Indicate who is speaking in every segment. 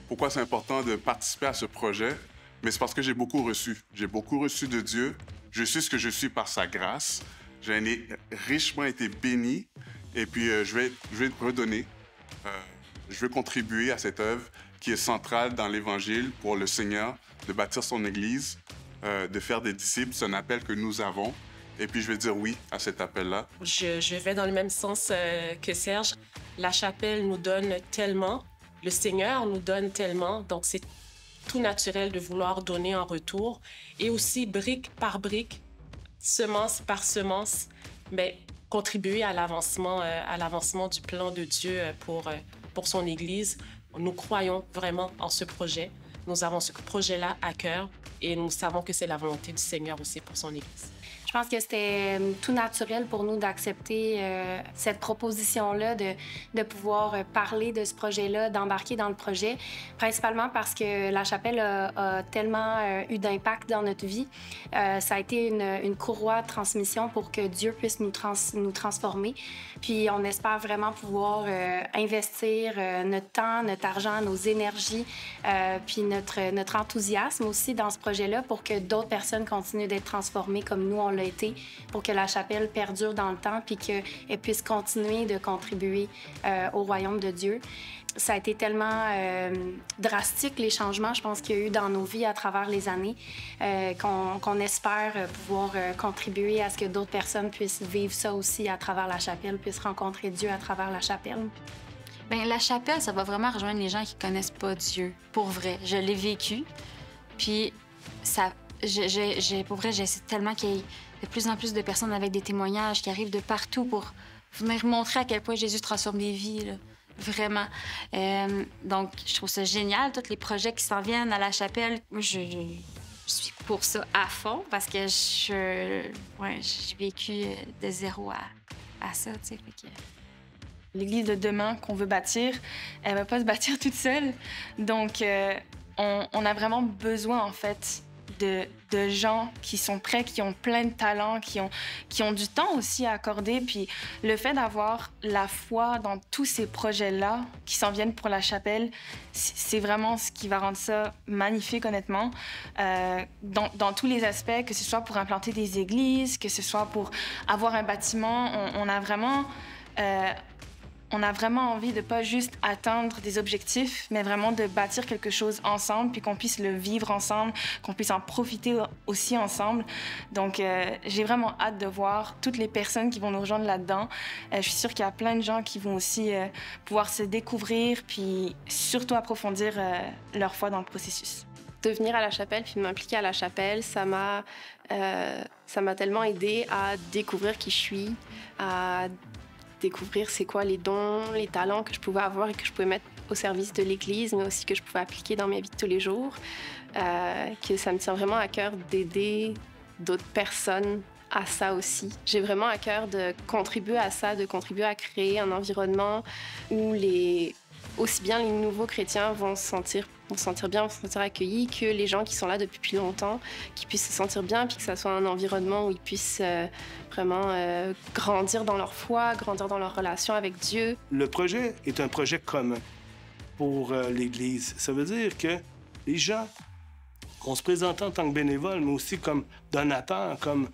Speaker 1: Pourquoi c'est important de participer à ce projet? Mais c'est parce que j'ai beaucoup reçu. J'ai beaucoup reçu de Dieu. Je suis ce que je suis par sa grâce. J'ai richement été béni. Et puis, je vais redonner. Je veux contribuer à cette œuvre qui est centrale dans l'Évangile pour le Seigneur, de bâtir son Église, de faire des disciples. C'est un appel que nous avons. Et puis, je vais dire oui à cet appel-là.
Speaker 2: Je vais dans le même sens que Serge. La chapelle nous donne tellement. Le Seigneur nous donne tellement. Donc, c'est tout naturel de vouloir donner en retour. Et aussi, brique par brique, semence par semence, mais contribuer à l'avancement du plan de Dieu pour son Église. Nous croyons vraiment en ce projet. Nous avons ce projet-là à cœur et nous savons que c'est la volonté du Seigneur aussi pour son Église.
Speaker 3: Je pense que c'était tout naturel pour nous d'accepter cette proposition-là, de pouvoir parler de ce projet-là, d'embarquer dans le projet, principalement parce que la chapelle a tellement eu d'impact dans notre vie. Ça a été une courroie de transmission pour que Dieu puisse nous transformer. Puis on espère vraiment pouvoir investir notre temps, notre argent, nos énergies, puis notre enthousiasme aussi dans ce projet-là pour que d'autres personnes continuent d'être transformées comme nous, on l'a été, pour que la chapelle perdure dans le temps puis qu'elle puisse continuer de contribuer au royaume de Dieu. Ça a été tellement drastique, les changements, je pense, qu'il y a eu dans nos vies à travers les années, qu'on espère pouvoir contribuer à ce que d'autres personnes puissent vivre ça aussi à travers la chapelle, puissent rencontrer Dieu à travers la chapelle.
Speaker 4: Bien, la chapelle, ça va vraiment rejoindre les gens qui connaissent pas Dieu, pour vrai. Je l'ai vécu, puis ça... pour vrai, j'essaie tellement qu'il y ait de plus en plus de personnes avec des témoignages qui arrivent de partout pour venir montrer à quel point Jésus transforme des vies, là. Vraiment. Donc, je trouve ça génial, tous les projets qui s'en viennent à la chapelle. Moi, je suis pour ça à fond parce que j'ai vécu de zéro à ça, tu sais.
Speaker 5: L'Église de demain qu'on veut bâtir, elle va pas se bâtir toute seule. Donc, on a vraiment besoin, en fait, de gens qui sont prêts, qui ont plein de talents, qui ont du temps aussi à accorder. Puis le fait d'avoir la foi dans tous ces projets-là qui s'en viennent pour la chapelle, c'est vraiment ce qui va rendre ça magnifique, honnêtement, dans tous les aspects, que ce soit pour implanter des églises, que ce soit pour avoir un bâtiment. On a vraiment envie de pas juste atteindre des objectifs, mais vraiment de bâtir quelque chose ensemble, puis qu'on puisse le vivre ensemble, qu'on puisse en profiter aussi ensemble. Donc, j'ai vraiment hâte de voir toutes les personnes qui vont nous rejoindre là-dedans. Je suis sûre qu'il y a plein de gens qui vont aussi pouvoir se découvrir, puis surtout approfondir leur foi dans le processus.
Speaker 6: De venir à la chapelle puis de m'impliquer à la chapelle, ça m'a tellement aidée à découvrir qui je suis, à découvrir c'est quoi les dons, les talents que je pouvais avoir et que je pouvais mettre au service de l'Église, mais aussi que je pouvais appliquer dans ma vie de tous les jours. Que ça me tient vraiment à cœur d'aider d'autres personnes à ça aussi. J'ai vraiment à cœur de contribuer à ça, de contribuer à créer un environnement où aussi bien les nouveaux chrétiens vont se sentir bien, vont se sentir accueillis, que les gens qui sont là depuis plus longtemps, qui puissent se sentir bien, puis que ça soit un environnement où ils puissent vraiment grandir dans leur foi, grandir dans leur relation avec Dieu.
Speaker 7: Le projet est un projet commun pour l'Église. Ça veut dire que les gens vont se présenter en tant que bénévoles, mais aussi comme donateurs, comme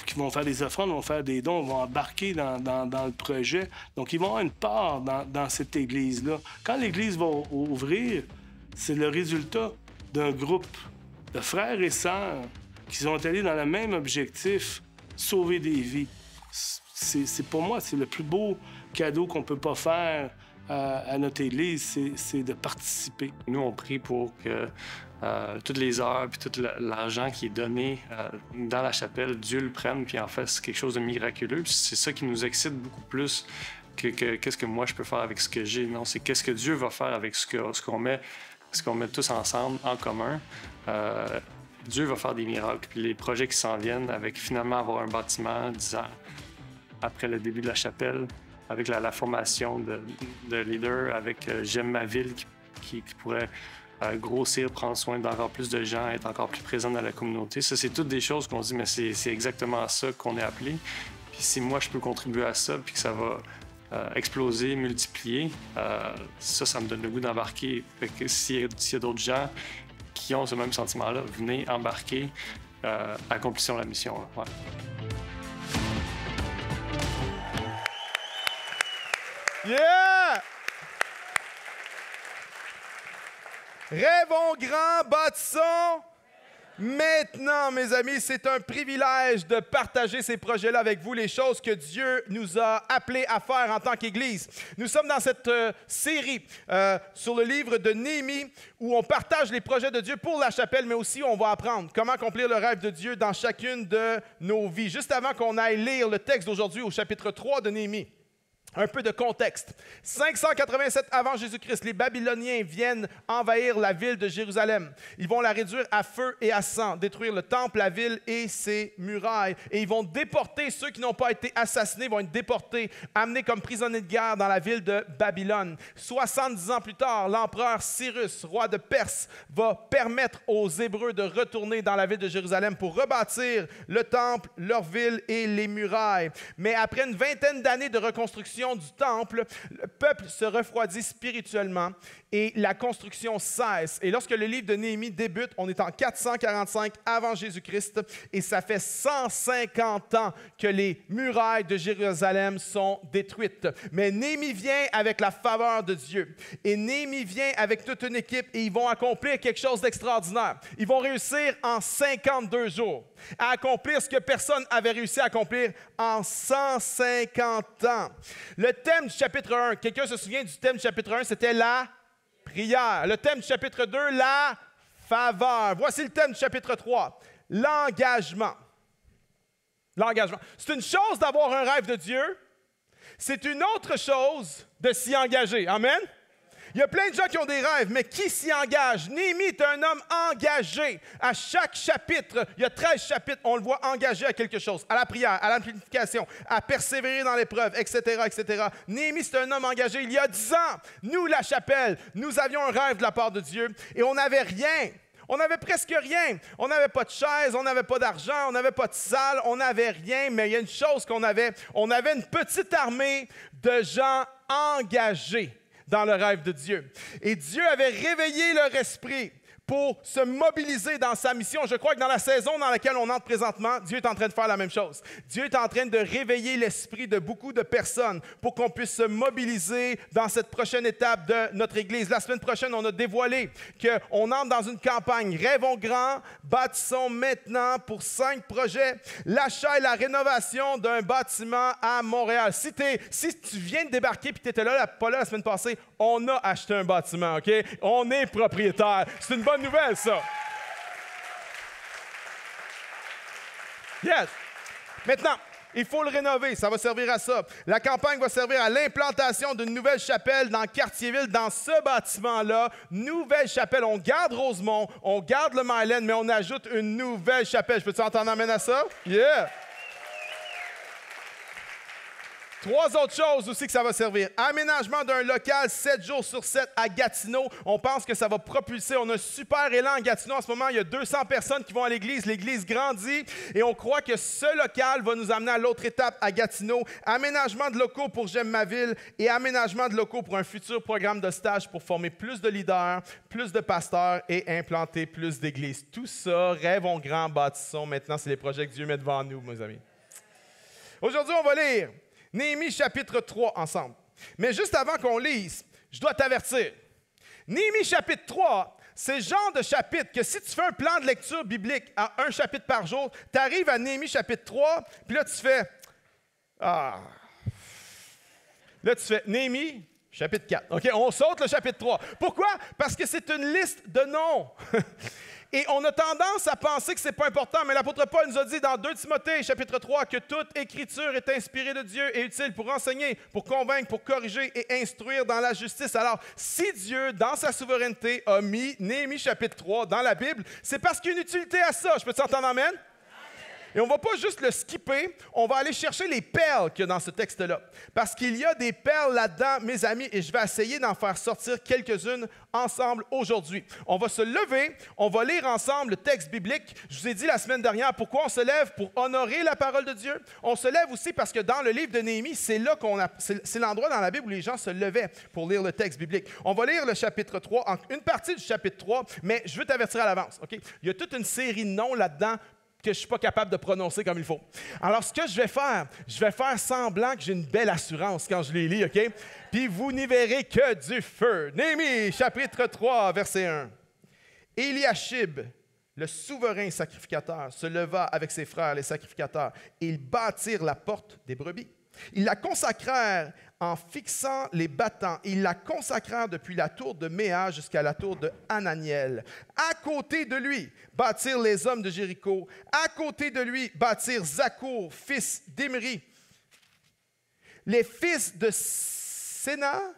Speaker 7: qui vont faire des offrandes, vont faire des dons, vont embarquer dans le projet. Donc, ils vont avoir une part dans cette Église-là. Quand l'Église va ouvrir, c'est le résultat d'un groupe de frères et sœurs qui sont allés dans le même objectif, sauver des vies. Pour moi, c'est le plus beau cadeau qu'on peut pas faire à notre Église, c'est de participer.
Speaker 8: Nous, on prie pour que toutes les heures puis tout l'argent qui est donné dans la chapelle, Dieu le prenne puis en fasse quelque chose de miraculeux. C'est ça qui nous excite beaucoup plus que qu'est-ce que moi je peux faire avec ce que j'ai. Non, c'est qu'est-ce que Dieu va faire avec ce qu'on met tous ensemble en commun. Dieu va faire des miracles. Puis les projets qui s'en viennent avec finalement avoir un bâtiment 10 ans après le début de la chapelle, avec la formation de leaders, avec J'aime ma ville qui pourrait grossir, prendre soin d'encore plus de gens, être encore plus présent dans la communauté. Ça, c'est toutes des choses qu'on se dit, mais c'est exactement ça qu'on est appelé. Puis si moi, je peux contribuer à ça, puis que ça va exploser, multiplier. Ça me donne le goût d'embarquer. Fait que s'il y a d'autres gens qui ont ce même sentiment-là, venez embarquer, accomplissons la mission. Ouais.
Speaker 9: Yeah! Rêvons grand, bâtissons. Maintenant, mes amis, c'est un privilège de partager ces projets-là avec vous, les choses que Dieu nous a appelés à faire en tant qu'Église. Nous sommes dans cette série sur le livre de Néhémie où on partage les projets de Dieu pour la chapelle, mais aussi on va apprendre comment accomplir le rêve de Dieu dans chacune de nos vies. Juste avant qu'on aille lire le texte d'aujourd'hui au chapitre 3 de Néhémie, un peu de contexte. 587 avant Jésus-Christ, les Babyloniens viennent envahir la ville de Jérusalem. Ils vont la réduire à feu et à sang, détruire le temple, la ville et ses murailles. Et ils vont déporter ceux qui n'ont pas été assassinés, vont être déportés, amenés comme prisonniers de guerre dans la ville de Babylone. 70 ans plus tard, l'empereur Cyrus, roi de Perse, va permettre aux Hébreux de retourner dans la ville de Jérusalem pour rebâtir le temple, leur ville et les murailles. Mais après une vingtaine d'années de reconstruction du temple, le peuple se refroidit spirituellement et la construction cesse. Et lorsque le livre de Néhémie débute, on est en 445 avant Jésus-Christ et ça fait 150 ans que les murailles de Jérusalem sont détruites. Mais Néhémie vient avec la faveur de Dieu et Néhémie vient avec toute une équipe et ils vont accomplir quelque chose d'extraordinaire. Ils vont réussir en 52 jours à accomplir ce que personne n'avait réussi à accomplir en 150 ans. Le thème du chapitre 1, quelqu'un se souvient du thème du chapitre 1, c'était la prière. Le thème du chapitre 2, la faveur. Voici le thème du chapitre 3, l'engagement. L'engagement. C'est une chose d'avoir un rêve de Dieu, c'est une autre chose de s'y engager. Amen? Il y a plein de gens qui ont des rêves, mais qui s'y engage? Néhémie est un homme engagé. À chaque chapitre, il y a 13 chapitres, on le voit engagé à quelque chose, à la prière, à l'amplification, à persévérer dans l'épreuve, etc., etc. Néhémie, c'est un homme engagé. Il y a 10 ans, nous, la chapelle, nous avions un rêve de la part de Dieu et on n'avait rien. On n'avait presque rien. On n'avait pas de chaise, on n'avait pas d'argent, on n'avait pas de salle, on n'avait rien, mais il y a une chose qu'on avait. On avait une petite armée de gens engagés dans le rêve de Dieu. Et Dieu avait réveillé leur esprit pour se mobiliser dans sa mission. Je crois que dans la saison dans laquelle on entre présentement, Dieu est en train de faire la même chose. Dieu est en train de réveiller l'esprit de beaucoup de personnes pour qu'on puisse se mobiliser dans cette prochaine étape de notre Église. La semaine prochaine, on a dévoilé qu'on entre dans une campagne. Rêvons grand, bâtissons maintenant pour 5 projets. L'achat et la rénovation d'un bâtiment à Montréal. Si tu viens de débarquer et tu n'étais pas là la semaine passée, on a acheté un bâtiment, OK? On est propriétaire. C'est une bonne nouvelle, ça. Yes. Maintenant, il faut le rénover. Ça va servir à ça. La campagne va servir à l'implantation d'une nouvelle chapelle dans Cartierville, dans ce bâtiment-là. Nouvelle chapelle. On garde Rosemont, on garde le Myland, mais on ajoute une nouvelle chapelle. Je peux-tu entendre amène à ça? Yeah. 3 autres choses aussi que ça va servir. Aménagement d'un local 7 jours sur 7 à Gatineau. On pense que ça va propulser. On a un super élan à Gatineau en ce moment. Il y a 200 personnes qui vont à l'église. L'église grandit et on croit que ce local va nous amener à l'autre étape à Gatineau. Aménagement de locaux pour J'aime ma ville et aménagement de locaux pour un futur programme de stage pour former plus de leaders, plus de pasteurs et implanter plus d'églises. Tout ça, rêvons grand, bâtissons. Maintenant, c'est les projets que Dieu met devant nous, mes amis. Aujourd'hui, on va lire Néhémie chapitre 3 ensemble. Mais juste avant qu'on lise, je dois t'avertir. Néhémie chapitre 3, c'est le genre de chapitre que si tu fais un plan de lecture biblique à un chapitre par jour, tu arrives à Néhémie chapitre 3, puis là tu fais Là tu fais Néhémie chapitre 4. OK, on saute le chapitre 3. Pourquoi? Parce que c'est une liste de noms. Et on a tendance à penser que ce n'est pas important, mais l'apôtre Paul nous a dit dans 2 Timothée, chapitre 3, que toute écriture est inspirée de Dieu et utile pour enseigner, pour convaincre, pour corriger et instruire dans la justice. Alors, si Dieu, dans sa souveraineté, a mis Néhémie chapitre 3 dans la Bible, c'est parce qu'il y a une utilité à ça. Je peux t'entendre amen? Et on ne va pas juste le skipper, on va aller chercher les perles qu'il y a dans ce texte-là. Parce qu'il y a des perles là-dedans, mes amis, et je vais essayer d'en faire sortir quelques-unes ensemble aujourd'hui. On va se lever, on va lire ensemble le texte biblique. Je vous ai dit la semaine dernière pourquoi on se lève pour honorer la parole de Dieu. On se lève aussi parce que dans le livre de Néhémie, c'est l'endroit dans la Bible où les gens se levaient pour lire le texte biblique. On va lire le chapitre 3, une partie du chapitre 3, mais je veux t'avertir à l'avance. Okay? Il y a toute une série de noms là-dedans que je ne suis pas capable de prononcer comme il faut. Alors, ce que je vais faire semblant que j'ai une belle assurance quand je les lis, OK? Puis vous n'y verrez que du feu. Néhémie, chapitre 3, verset 1. Éliachib, le souverain sacrificateur, se leva avec ses frères, les sacrificateurs, et ils bâtirent la porte des brebis. Ils la consacrèrent en fixant les battants. Ils la consacrèrent depuis la tour de Méa jusqu'à la tour de Hananiel. À côté de lui bâtirent les hommes de Jéricho. À côté de lui bâtirent Zakour, fils d'Imri. Les fils de Sénaa,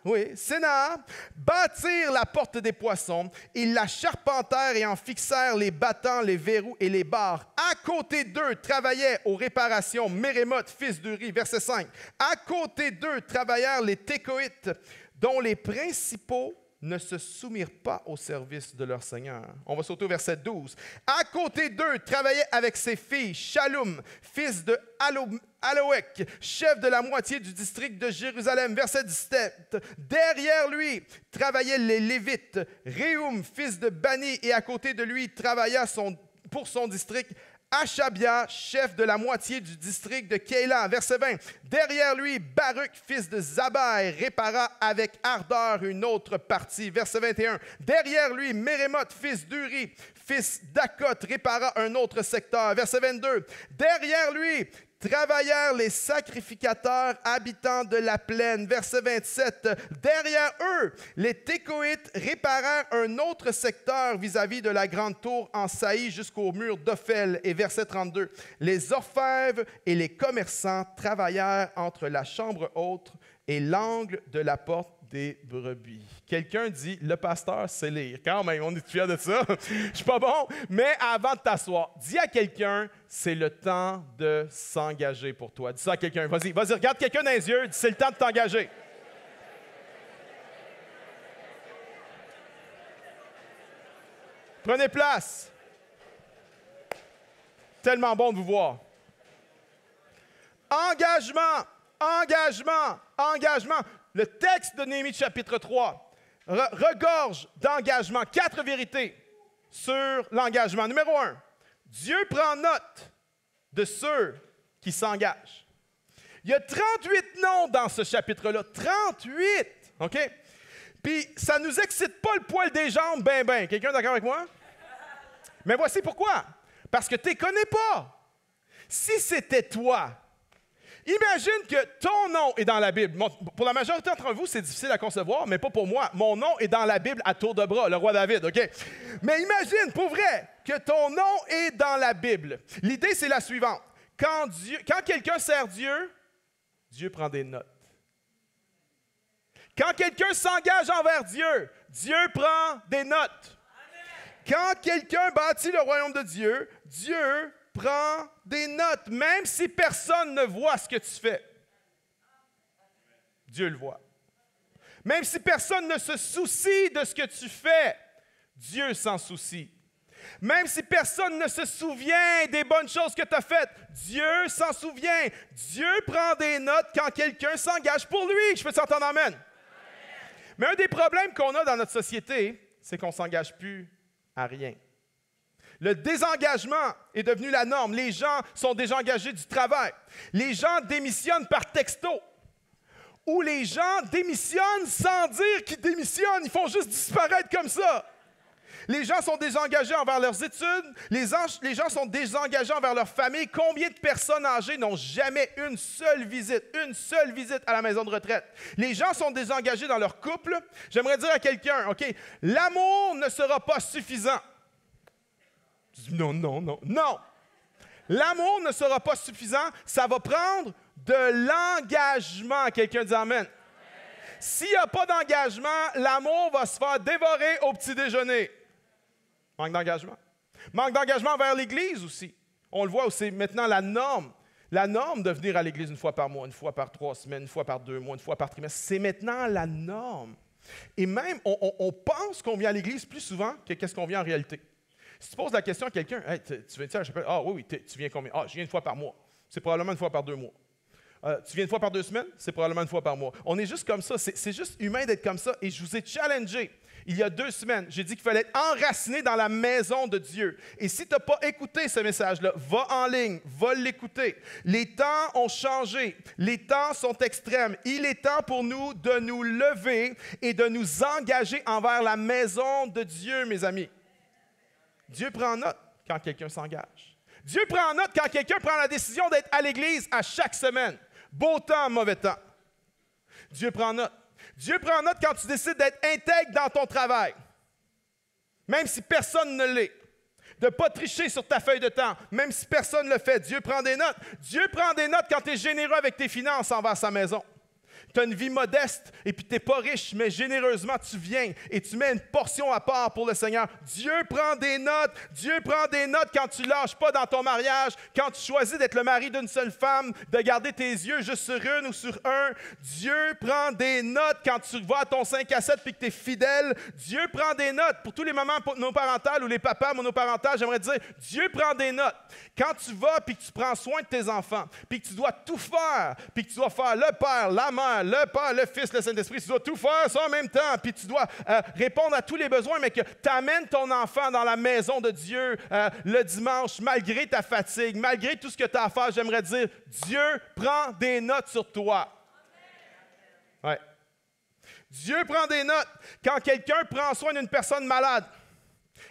Speaker 9: bâtirent la porte des poissons. Ils la charpentèrent et en fixèrent les battants, les verrous et les barres. À côté d'eux travaillaient aux réparations Mérémoth, fils d'Uri, verset 5. À côté d'eux travaillèrent les Técoïtes, dont les principaux ne se soumirent pas au service de leur Seigneur. On va sauter au verset 12. À côté d'eux travaillait avec ses filles Shallum, fils de Aloek, chef de la moitié du district de Jérusalem. Verset 17. Derrière lui travaillaient les Lévites, Réhum, fils de Bani, et à côté de lui travailla pour son district Achabia, chef de la moitié du district de Kéla. Verset 20. Derrière lui, Baruch, fils de Zabai, répara avec ardeur une autre partie. Verset 21. Derrière lui, Mérémoth, fils d'Uri, fils d'Akot, répara un autre secteur. Verset 22. Derrière lui, travaillèrent les sacrificateurs habitants de la plaine. Verset 27. Derrière eux, les Técoïtes réparèrent un autre secteur vis-à-vis de la grande tour en saillie jusqu'au mur d'Ophel. Et verset 32. Les orfèvres et les commerçants travaillèrent entre la chambre haute et l'angle de la porte des brebis. Quelqu'un dit, le pasteur sait lire. Quand même, on est fiers de ça. Je suis pas bon, mais avant de t'asseoir, dis à quelqu'un, c'est le temps de s'engager pour toi. Dis ça à quelqu'un. Vas-y, regarde quelqu'un dans les yeux, dis, c'est le temps de t'engager. Prenez place. Tellement bon de vous voir. Engagement, engagement, engagement. Le texte de Néhémie chapitre 3 regorge d'engagement. 4 vérités sur l'engagement. Numéro 1, Dieu prend note de ceux qui s'engagent. Il y a 38 noms dans ce chapitre-là. 38! OK? Puis ça ne nous excite pas le poil des jambes, ben. Quelqu'un est d'accord avec moi? Mais voici pourquoi. Parce que tu ne les connais pas. Si c'était toi, imagine que ton nom est dans la Bible. Pour la majorité d'entre vous, c'est difficile à concevoir, mais pas pour moi. Mon nom est dans la Bible à tour de bras, le roi David, OK? Mais imagine, pour vrai, que ton nom est dans la Bible. L'idée, c'est la suivante. Quand quelqu'un sert Dieu, Dieu prend des notes. Quand quelqu'un s'engage envers Dieu, Dieu prend des notes. Quand quelqu'un bâtit le royaume de Dieu, Dieu prends des notes, même si personne ne voit ce que tu fais. Dieu le voit. Même si personne ne se soucie de ce que tu fais, Dieu s'en soucie. Même si personne ne se souvient des bonnes choses que tu as faites, Dieu s'en souvient. Dieu prend des notes quand quelqu'un s'engage pour lui. Je peux t'entendre amen? Amen. Mais un des problèmes qu'on a dans notre société, c'est qu'on ne s'engage plus à rien. Le désengagement est devenu la norme. Les gens sont désengagés du travail. Les gens démissionnent par texto. Ou les gens démissionnent sans dire qu'ils démissionnent. Ils font juste disparaître comme ça. Les gens sont désengagés envers leurs études. Les gens sont désengagés envers leur famille. Combien de personnes âgées n'ont jamais une seule visite à la maison de retraite? Les gens sont désengagés dans leur couple. J'aimerais dire à quelqu'un, OK, l'amour ne sera pas suffisant. Non. L'amour ne sera pas suffisant. Ça va prendre de l'engagement. Quelqu'un dit amen. S'il n'y a pas d'engagement, l'amour va se faire dévorer au petit déjeuner. Manque d'engagement. Manque d'engagement envers l'Église aussi. On le voit où c'est maintenant la norme. La norme de venir à l'Église une fois par mois, une fois par 3 semaines, une fois par 2 mois, une fois par trimestre, c'est maintenant la norme. Et même, on pense qu'on vient à l'Église plus souvent que qu'est-ce qu'on vient en réalité. Si tu poses la question à quelqu'un, hey, tu viens-tu à la chapelle? Ah oui, tu viens combien? Ah, je viens une fois par mois. C'est probablement une fois par 2 mois. Tu viens une fois par 2 semaines? C'est probablement une fois par mois. On est juste comme ça. C'est juste humain d'être comme ça. Et je vous ai challengé. Il y a 2 semaines, j'ai dit qu'il fallait être enraciné dans la maison de Dieu. Et si tu n'as pas écouté ce message-là, va en ligne, va l'écouter. Les temps ont changé. Les temps sont extrêmes. Il est temps pour nous de nous lever et de nous engager envers la maison de Dieu, mes amis. Dieu prend note quand quelqu'un s'engage. Dieu prend note quand quelqu'un prend la décision d'être à l'Église à chaque semaine. Beau temps, mauvais temps. Dieu prend note. Dieu prend note quand tu décides d'être intègre dans ton travail, même si personne ne l'est. De ne pas tricher sur ta feuille de temps, même si personne ne le fait. Dieu prend des notes. Dieu prend des notes quand tu es généreux avec tes finances envers sa maison. Tu as une vie modeste et puis tu n'es pas riche, mais généreusement tu viens et tu mets une portion à part pour le Seigneur. Dieu prend des notes. Dieu prend des notes quand tu ne lâches pas dans ton mariage, quand tu choisis d'être le mari d'une seule femme, de garder tes yeux juste sur une ou sur un. Dieu prend des notes quand tu vas à ton 5 à 7 et que tu es fidèle. Dieu prend des notes. Pour tous les mamans monoparentales ou les papas monoparentales, j'aimerais dire, Dieu prend des notes. Quand tu vas et que tu prends soin de tes enfants, puis que tu dois tout faire, puis que tu dois faire le Père, la Mère, le Père, le Fils, le Saint-Esprit, tu dois tout faire ça en même temps, puis tu dois répondre à tous les besoins, mais que tu amènes ton enfant dans la maison de Dieu le dimanche, malgré ta fatigue, malgré tout ce que tu as à faire, j'aimerais dire, Dieu prend des notes sur toi. Ouais. Dieu prend des notes quand quelqu'un prend soin d'une personne malade.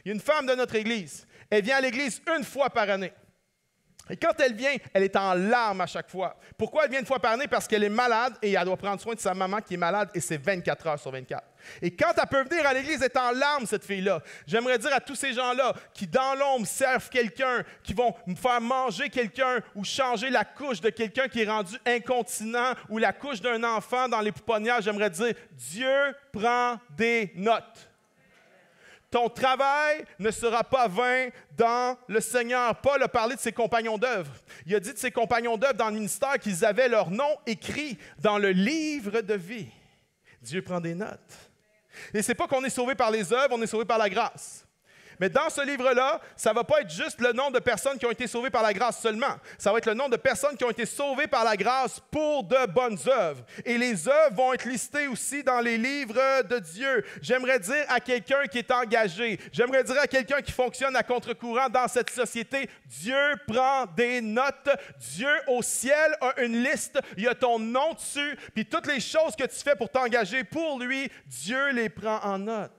Speaker 9: Il y a une femme de notre Église, elle vient à l'Église une fois par année. Et quand elle vient, elle est en larmes à chaque fois. Pourquoi elle vient une fois par année? Parce qu'elle est malade et elle doit prendre soin de sa maman qui est malade et c'est 24 heures sur 24. Et quand elle peut venir à l'Église, elle est en larmes, cette fille-là. J'aimerais dire à tous ces gens-là qui, dans l'ombre, servent quelqu'un, qui vont faire manger quelqu'un ou changer la couche de quelqu'un qui est rendu incontinent ou la couche d'un enfant dans les pouponnières, j'aimerais dire, Dieu prend des notes. Ton travail ne sera pas vain dans le Seigneur. Paul a parlé de ses compagnons d'œuvre. Il a dit de ses compagnons d'œuvre dans le ministère qu'ils avaient leur nom écrit dans le livre de vie. Dieu prend des notes. Et ce n'est pas qu'on est sauvé par les œuvres, on est sauvé par la grâce. Mais dans ce livre-là, ça ne va pas être juste le nombre de personnes qui ont été sauvées par la grâce seulement. Ça va être le nombre de personnes qui ont été sauvées par la grâce pour de bonnes œuvres. Et les œuvres vont être listées aussi dans les livres de Dieu. J'aimerais dire à quelqu'un qui est engagé, j'aimerais dire à quelqu'un qui fonctionne à contre-courant dans cette société, Dieu prend des notes. Dieu au ciel a une liste, il y a ton nom dessus, puis toutes les choses que tu fais pour t'engager pour lui, Dieu les prend en note.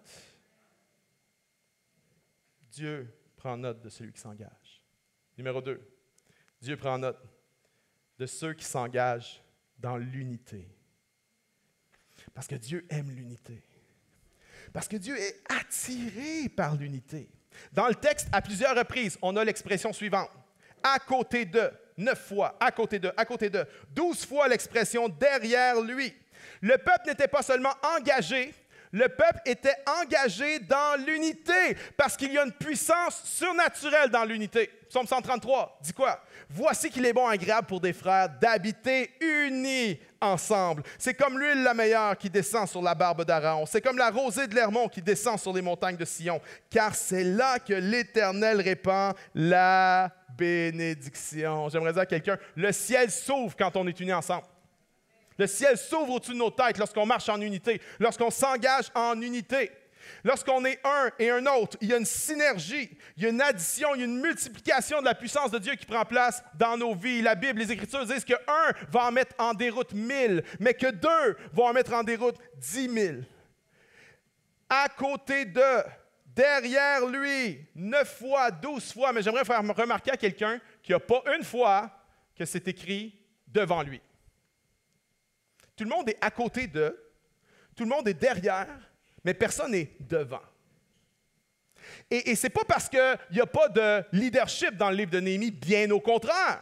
Speaker 9: Dieu prend note de celui qui s'engage. Numéro 2, Dieu prend note de ceux qui s'engagent dans l'unité. Parce que Dieu aime l'unité. Parce que Dieu est attiré par l'unité. Dans le texte, à plusieurs reprises, on a l'expression suivante. À côté de, 9 fois, à côté de, 12 fois l'expression derrière lui. Le peuple n'était pas seulement engagé, le peuple était engagé dans l'unité parce qu'il y a une puissance surnaturelle dans l'unité. Psaume 133 dit quoi? Voici qu'il est bon et agréable pour des frères d'habiter unis ensemble. C'est comme l'huile la meilleure qui descend sur la barbe d'Aaron. C'est comme la rosée de l'Hermon qui descend sur les montagnes de Sion. Car c'est là que l'Éternel répand la bénédiction. J'aimerais dire à quelqu'un, le ciel s'ouvre quand on est unis ensemble. Le ciel s'ouvre au-dessus de nos têtes lorsqu'on marche en unité, lorsqu'on s'engage en unité. Lorsqu'on est un et un autre, il y a une synergie, il y a une addition, il y a une multiplication de la puissance de Dieu qui prend place dans nos vies. La Bible, les Écritures disent qu'un va en mettre en déroute 1000, mais que 2 vont en mettre en déroute 10 000. À côté de, derrière lui, 9 fois, 12 fois, mais j'aimerais faire remarquer à quelqu'un qu'il n'y a pas une fois que c'est écrit devant lui. Tout le monde est à côté d'eux, tout le monde est derrière, mais personne n'est devant. Et ce n'est pas parce qu'il n'y a pas de leadership dans le livre de Néhémie, bien au contraire.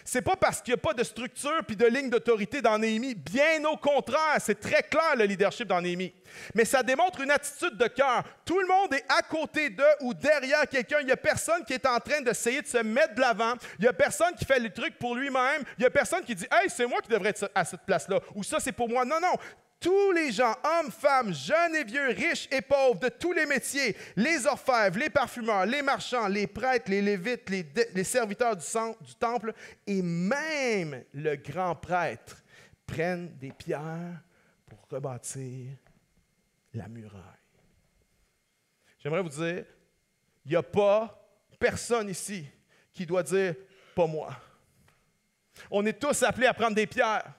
Speaker 9: C'est pas parce qu'il n'y a pas de structure puis de ligne d'autorité dans Néhémie. Bien au contraire, c'est très clair le leadership dans Néhémie. Mais ça démontre une attitude de cœur. Tout le monde est à côté d'eux ou derrière quelqu'un. Il n'y a personne qui est en train d'essayer de se mettre de l'avant. Il n'y a personne qui fait le truc pour lui-même. Il n'y a personne qui dit « Hey, c'est moi qui devrais être à cette place-là » ou « Ça, c'est pour moi ». Non, non. Tous les gens, hommes, femmes, jeunes et vieux, riches et pauvres, de tous les métiers, les orfèvres, les parfumeurs, les marchands, les prêtres, les lévites, les serviteurs du temple et même le grand prêtre prennent des pierres pour rebâtir la muraille. J'aimerais vous dire, il n'y a pas personne ici qui doit dire « pas moi ». On est tous appelés à prendre des pierres.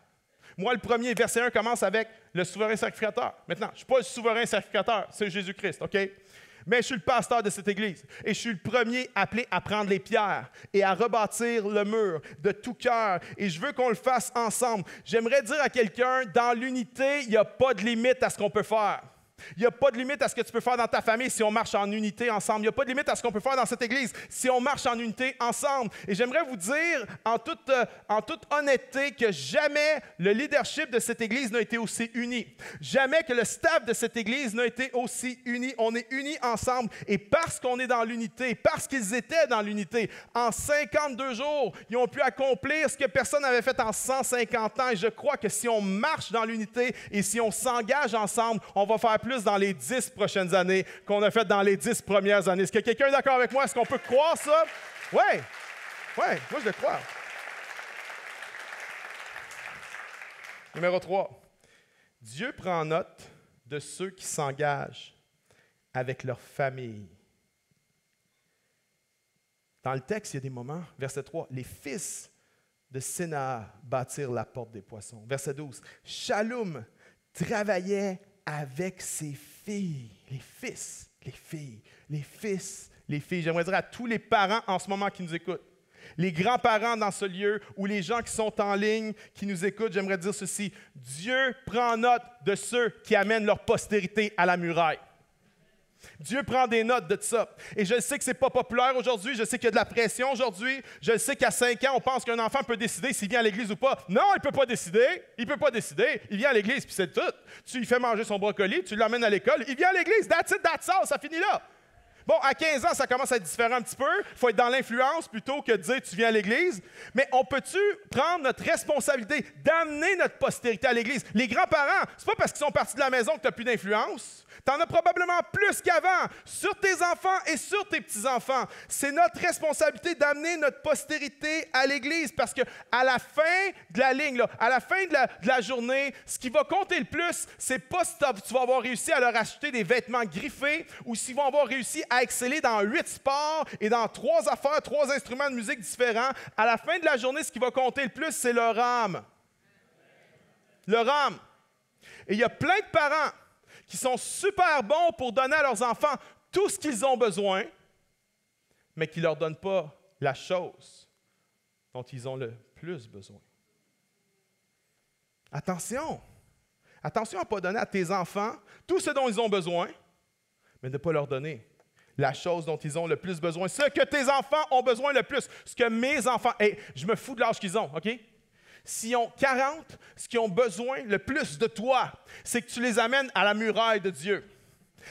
Speaker 9: Moi, le premier, verset 1 commence avec le souverain sacrificateur. Maintenant, je ne suis pas le souverain sacrificateur, c'est Jésus-Christ, OK? Mais je suis le pasteur de cette Église et je suis le premier appelé à prendre les pierres et à rebâtir le mur de tout cœur. Et je veux qu'on le fasse ensemble. J'aimerais dire à quelqu'un, dans l'unité, il n'y a pas de limite à ce qu'on peut faire. Il n'y a pas de limite à ce que tu peux faire dans ta famille si on marche en unité ensemble. Il n'y a pas de limite à ce qu'on peut faire dans cette Église si on marche en unité ensemble. Et j'aimerais vous dire en toute honnêteté que jamais le leadership de cette Église n'a été aussi uni. Jamais que le staff de cette Église n'a été aussi uni. On est unis ensemble. Et parce qu'on est dans l'unité, parce qu'ils étaient dans l'unité, en 52 jours, ils ont pu accomplir ce que personne n'avait fait en 150 ans. Et je crois que si on marche dans l'unité et si on s'engage ensemble, on va faire plus dans les 10 prochaines années qu'on a fait dans les 10 premières années. Est-ce que quelqu'un est d'accord avec moi? Est-ce qu'on peut croire ça? Oui, moi je le crois. Numéro 3. Dieu prend note de ceux qui s'engagent avec leur famille. Dans le texte, il y a des moments, verset 3, les fils de Sénaa bâtirent la porte des poissons. Verset 12, Shallum travaillait avec ses filles, les fils, les filles, les fils, les filles. J'aimerais dire à tous les parents en ce moment qui nous écoutent, les grands-parents dans ce lieu ou les gens qui sont en ligne, qui nous écoutent, j'aimerais dire ceci. Dieu prend note de ceux qui amènent leur postérité à la muraille. Dieu prend des notes de ça. Et je sais que ce n'est pas populaire aujourd'hui, je sais qu'il y a de la pression aujourd'hui, je sais qu'à 5 ans, on pense qu'un enfant peut décider s'il vient à l'église ou pas. Non, il ne peut pas décider, il vient à l'église, puis c'est tout. Tu lui fais manger son brocoli, tu l'amènes à l'école, il vient à l'église, that's it, that's all, ça finit là. Bon, à 15 ans, ça commence à être différent un petit peu. Il faut être dans l'influence plutôt que de dire tu viens à l'église. Mais on peut-tu prendre notre responsabilité d'amener notre postérité à l'église? Les grands-parents, c'est pas parce qu'ils sont partis de la maison que tu n'as plus d'influence. Tu en as probablement plus qu'avant sur tes enfants et sur tes petits-enfants. C'est notre responsabilité d'amener notre postérité à l'Église parce qu'à la fin de la ligne, là, à la fin de la journée, ce qui va compter le plus, c'est pas si tu vas avoir réussi à leur acheter des vêtements griffés ou s'ils vont avoir réussi à exceller dans 8 sports et dans 3 affaires, 3 instruments de musique différents. À la fin de la journée, ce qui va compter le plus, c'est leur âme. Leur âme. Et il y a plein de parents qui sont super bons pour donner à leurs enfants tout ce qu'ils ont besoin, mais qui ne leur donnent pas la chose dont ils ont le plus besoin. Attention! Attention à ne pas donner à tes enfants tout ce dont ils ont besoin, mais de ne pas leur donner la chose dont ils ont le plus besoin. Ce que tes enfants ont besoin le plus. Ce que mes enfants... Hey, je me fous de l'âge qu'ils ont, OK? S'ils ont 40, ce qu'ils ont besoin le plus de toi, c'est que tu les amènes à la muraille de Dieu.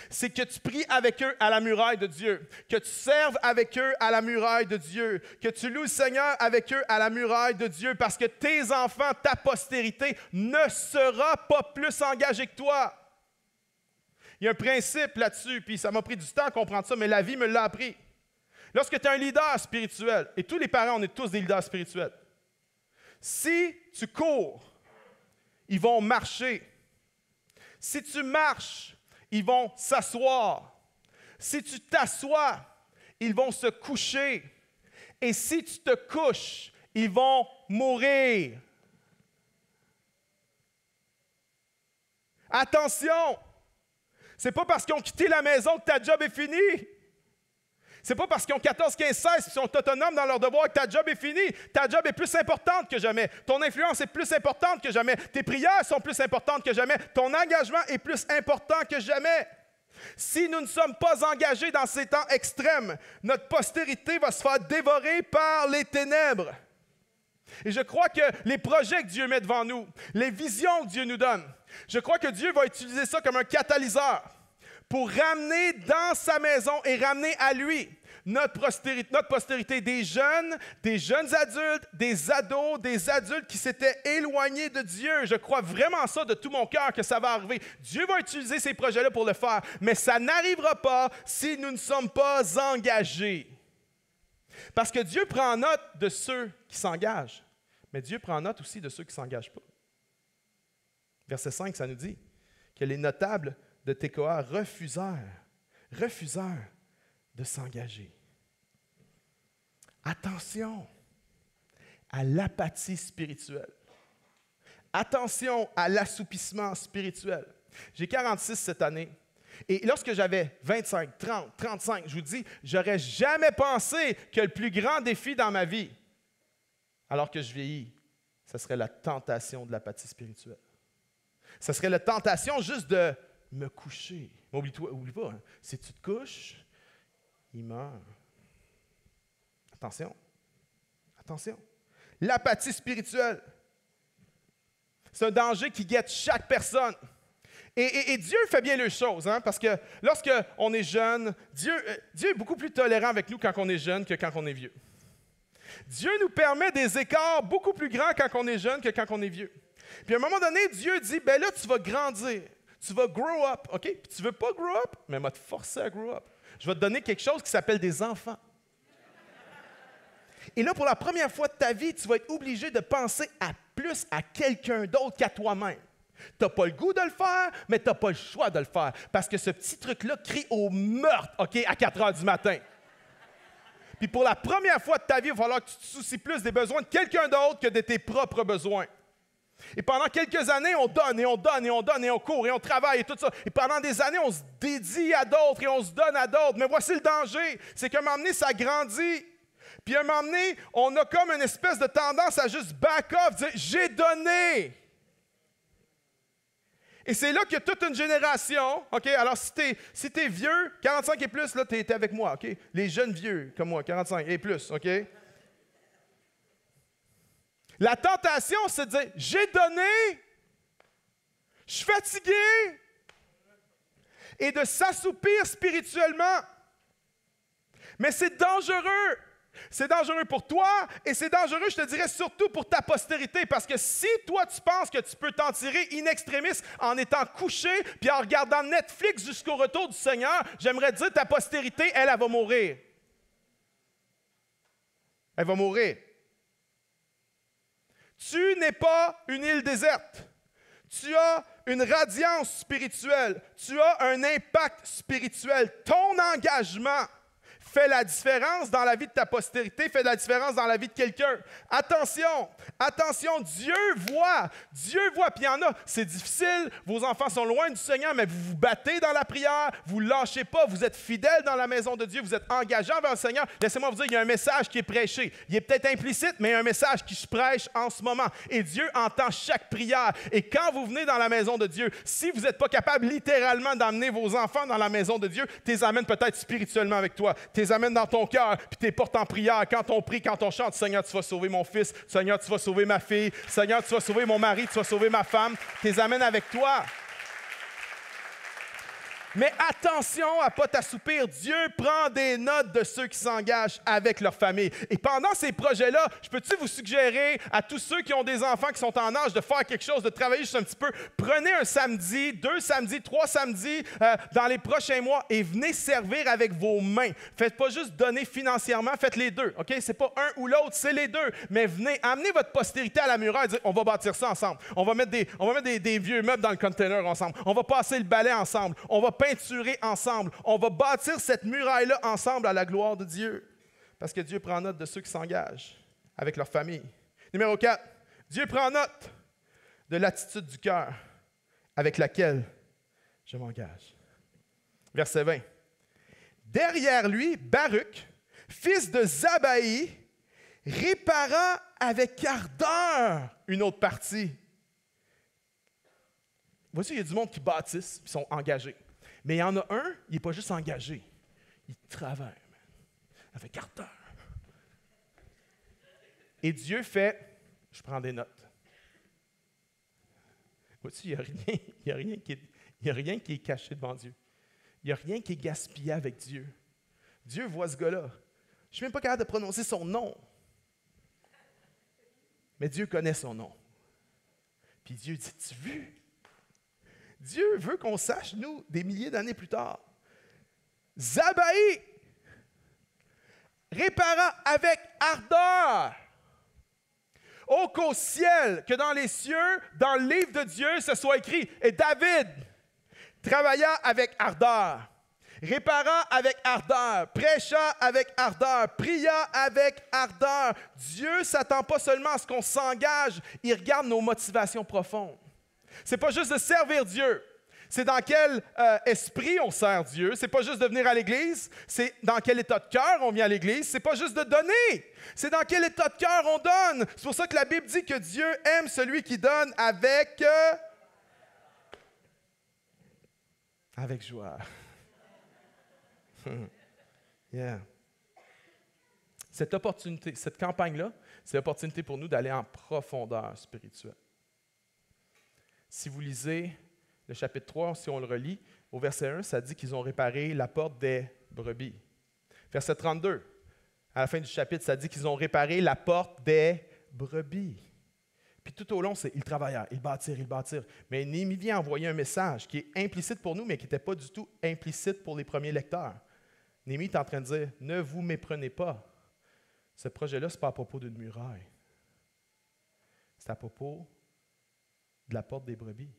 Speaker 9: C'est que tu pries avec eux à la muraille de Dieu, que tu serves avec eux à la muraille de Dieu, que tu loues le Seigneur avec eux à la muraille de Dieu, parce que tes enfants, ta postérité, ne sera pas plus engagée que toi. Il y a un principe là-dessus, puis ça m'a pris du temps à comprendre ça, mais la vie me l'a appris. Lorsque tu es un leader spirituel, et tous les parents, on est tous des leaders spirituels, si tu cours, ils vont marcher. Si tu marches, ils vont s'asseoir. Si tu t'assois, ils vont se coucher. Et si tu te couches, ils vont mourir. Attention! C'est pas parce qu'ils ont quitté la maison que ta job est finie. C'est pas parce qu'ils ont 14, 15, 16 et sont autonomes dans leur devoir que ta job est finie. Ta job est plus importante que jamais. Ton influence est plus importante que jamais. Tes prières sont plus importantes que jamais. Ton engagement est plus important que jamais. Si nous ne sommes pas engagés dans ces temps extrêmes, notre postérité va se faire dévorer par les ténèbres. Et je crois que les projets que Dieu met devant nous, les visions que Dieu nous donne, je crois que Dieu va utiliser ça comme un catalyseur pour ramener dans sa maison et ramener à lui notre postérité, des jeunes adultes, des ados, des adultes qui s'étaient éloignés de Dieu. Je crois vraiment ça de tout mon cœur que ça va arriver. Dieu va utiliser ces projets-là pour le faire, mais ça n'arrivera pas si nous ne sommes pas engagés. Parce que Dieu prend note de ceux qui s'engagent, mais Dieu prend note aussi de ceux qui ne s'engagent pas. Verset 5, ça nous dit que les notables de Tekoa refusèrent de s'engager. Attention à l'apathie spirituelle. Attention à l'assoupissement spirituel. J'ai 46 cette année. Et lorsque j'avais 25, 30, 35, je vous dis, j'aurais jamais pensé que le plus grand défi dans ma vie, alors que je vieillis, ce serait la tentation de l'apathie spirituelle. Ce serait la tentation juste de me coucher. Mais oublie pas, hein, si tu te couches, il meurt. Attention. L'apathie spirituelle, c'est un danger qui guette chaque personne. Et Dieu fait bien les choses, hein, parce que lorsqu'on est jeune, Dieu est beaucoup plus tolérant avec nous quand on est jeune que quand on est vieux. Dieu nous permet des écarts beaucoup plus grands quand on est jeune que quand on est vieux. Puis à un moment donné, Dieu dit, ben là, tu vas grandir, tu vas grow up, OK? Puis tu veux pas grow up, mais il va te forcer à grow up. Je vais te donner quelque chose qui s'appelle des enfants. Et là, pour la première fois de ta vie, tu vas être obligé de penser plus à quelqu'un d'autre qu'à toi-même. Tu n'as pas le goût de le faire, mais tu n'as pas le choix de le faire. Parce que ce petit truc-là crie au meurtre, OK, à 4 heures du matin. Puis pour la première fois de ta vie, il va falloir que tu te soucies plus des besoins de quelqu'un d'autre que de tes propres besoins. Et pendant quelques années, on donne, et on donne, et on donne, et on court, et on travaille, et tout ça. Et pendant des années, on se dédie à d'autres, et on se donne à d'autres. Mais voici le danger, c'est qu'à un moment donné, ça grandit. Puis à un moment donné, on a comme une espèce de tendance à juste back off, dire « j'ai donné ». Et c'est là qu'il y a toute une génération, OK? Alors, si t'es vieux, 45 et plus, là, t'es avec moi, OK? Les jeunes vieux, comme moi, 45 et plus, OK? La tentation, c'est de dire, j'ai donné, je suis fatigué, et de s'assoupir spirituellement. Mais c'est dangereux. C'est dangereux pour toi et c'est dangereux, je te dirais, surtout pour ta postérité. Parce que si toi, tu penses que tu peux t'en tirer in extremis en étant couché puis en regardant Netflix jusqu'au retour du Seigneur, j'aimerais dire ta postérité, elle va mourir. Elle va mourir. Tu n'es pas une île déserte. Tu as une radiance spirituelle. Tu as un impact spirituel. Ton engagement fait la différence dans la vie de ta postérité, fait la différence dans la vie de quelqu'un. Attention, Dieu voit, puis il y en a, c'est difficile, vos enfants sont loin du Seigneur, mais vous vous battez dans la prière, vous ne lâchez pas, vous êtes fidèles dans la maison de Dieu, vous êtes engageants vers le Seigneur. Laissez-moi vous dire, il y a un message qui est prêché. Il est peut-être implicite, mais il y a un message qui se prêche en ce moment. Et Dieu entend chaque prière. Et quand vous venez dans la maison de Dieu, si vous n'êtes pas capable littéralement d'emmener vos enfants dans la maison de Dieu, tu les amènes peut-être spirituellement avec toi. Tu les amènes dans ton cœur, puis tu les portes en prière. Quand on prie, quand on chante, Seigneur, tu vas sauver mon fils. Seigneur, tu vas sauver ma fille. Seigneur, tu vas sauver mon mari. Tu vas sauver ma femme. Tu les amènes avec toi. Mais attention à ne pas t'assoupir. Dieu prend des notes de ceux qui s'engagent avec leur famille. Et pendant ces projets-là, je peux-tu vous suggérer à tous ceux qui ont des enfants qui sont en âge de faire quelque chose, de travailler juste un petit peu, prenez un samedi, 2 samedis, 3 samedis dans les prochains mois et venez servir avec vos mains. Faites pas juste donner financièrement, faites les deux. OK? C'est pas un ou l'autre, c'est les deux. Mais venez, amenez votre postérité à la muraille et dire, on va bâtir ça ensemble. On va mettre des vieux meubles dans le container ensemble. On va passer le balai ensemble. On va peinturer ensemble. On va bâtir cette muraille-là ensemble à la gloire de Dieu. Parce que Dieu prend note de ceux qui s'engagent avec leur famille. Numéro 4, Dieu prend note de l'attitude du cœur avec laquelle je m'engage. Verset 20. Derrière lui, Baruch, fils de Zabaï, répara avec ardeur une autre partie. Voici, il y a du monde qui bâtissent, qui sont engagés. Mais il y en a un, il n'est pas juste engagé, il travaille, avec ardeur. Et Dieu fait Je prends des notes. Vois-tu, il n'y a rien qui est caché devant Dieu. Il n'y a rien qui est gaspillé avec Dieu. Dieu voit ce gars-là. Je ne suis même pas capable de prononcer son nom. Mais Dieu connaît son nom. Puis Dieu dit, tu veux? Dieu veut qu'on sache, nous, des milliers d'années plus tard. Zabaï, réparant avec ardeur. Oh, qu'au ciel, que dans les cieux, dans le livre de Dieu, ce soit écrit. Et David travailla avec ardeur, réparant avec ardeur, prêcha avec ardeur, pria avec ardeur. Dieu ne s'attend pas seulement à ce qu'on s'engage, il regarde nos motivations profondes. Ce n'est pas juste de servir Dieu. C'est dans quel esprit on sert Dieu. C'est pas juste de venir à l'Église. C'est dans quel état de cœur on vient à l'Église. C'est pas juste de donner. C'est dans quel état de cœur on donne. C'est pour ça que la Bible dit que Dieu aime celui qui donne avec joie. Yeah. Cette opportunité, cette campagne-là, c'est l'opportunité pour nous d'aller en profondeur spirituelle. Si vous lisez le chapitre 3, si on le relit, au verset 1, ça dit qu'ils ont réparé la porte des brebis. Verset 32, à la fin du chapitre, ça dit qu'ils ont réparé la porte des brebis. Puis tout au long, c'est ils travaillèrent, ils bâtirent. Mais Néhémie vient envoyer un message qui est implicite pour nous, mais qui n'était pas du tout implicite pour les premiers lecteurs. Néhémie est en train de dire, ne vous méprenez pas. Ce projet-là, ce n'est pas à propos d'une muraille. C'est à propos de la porte des brebis.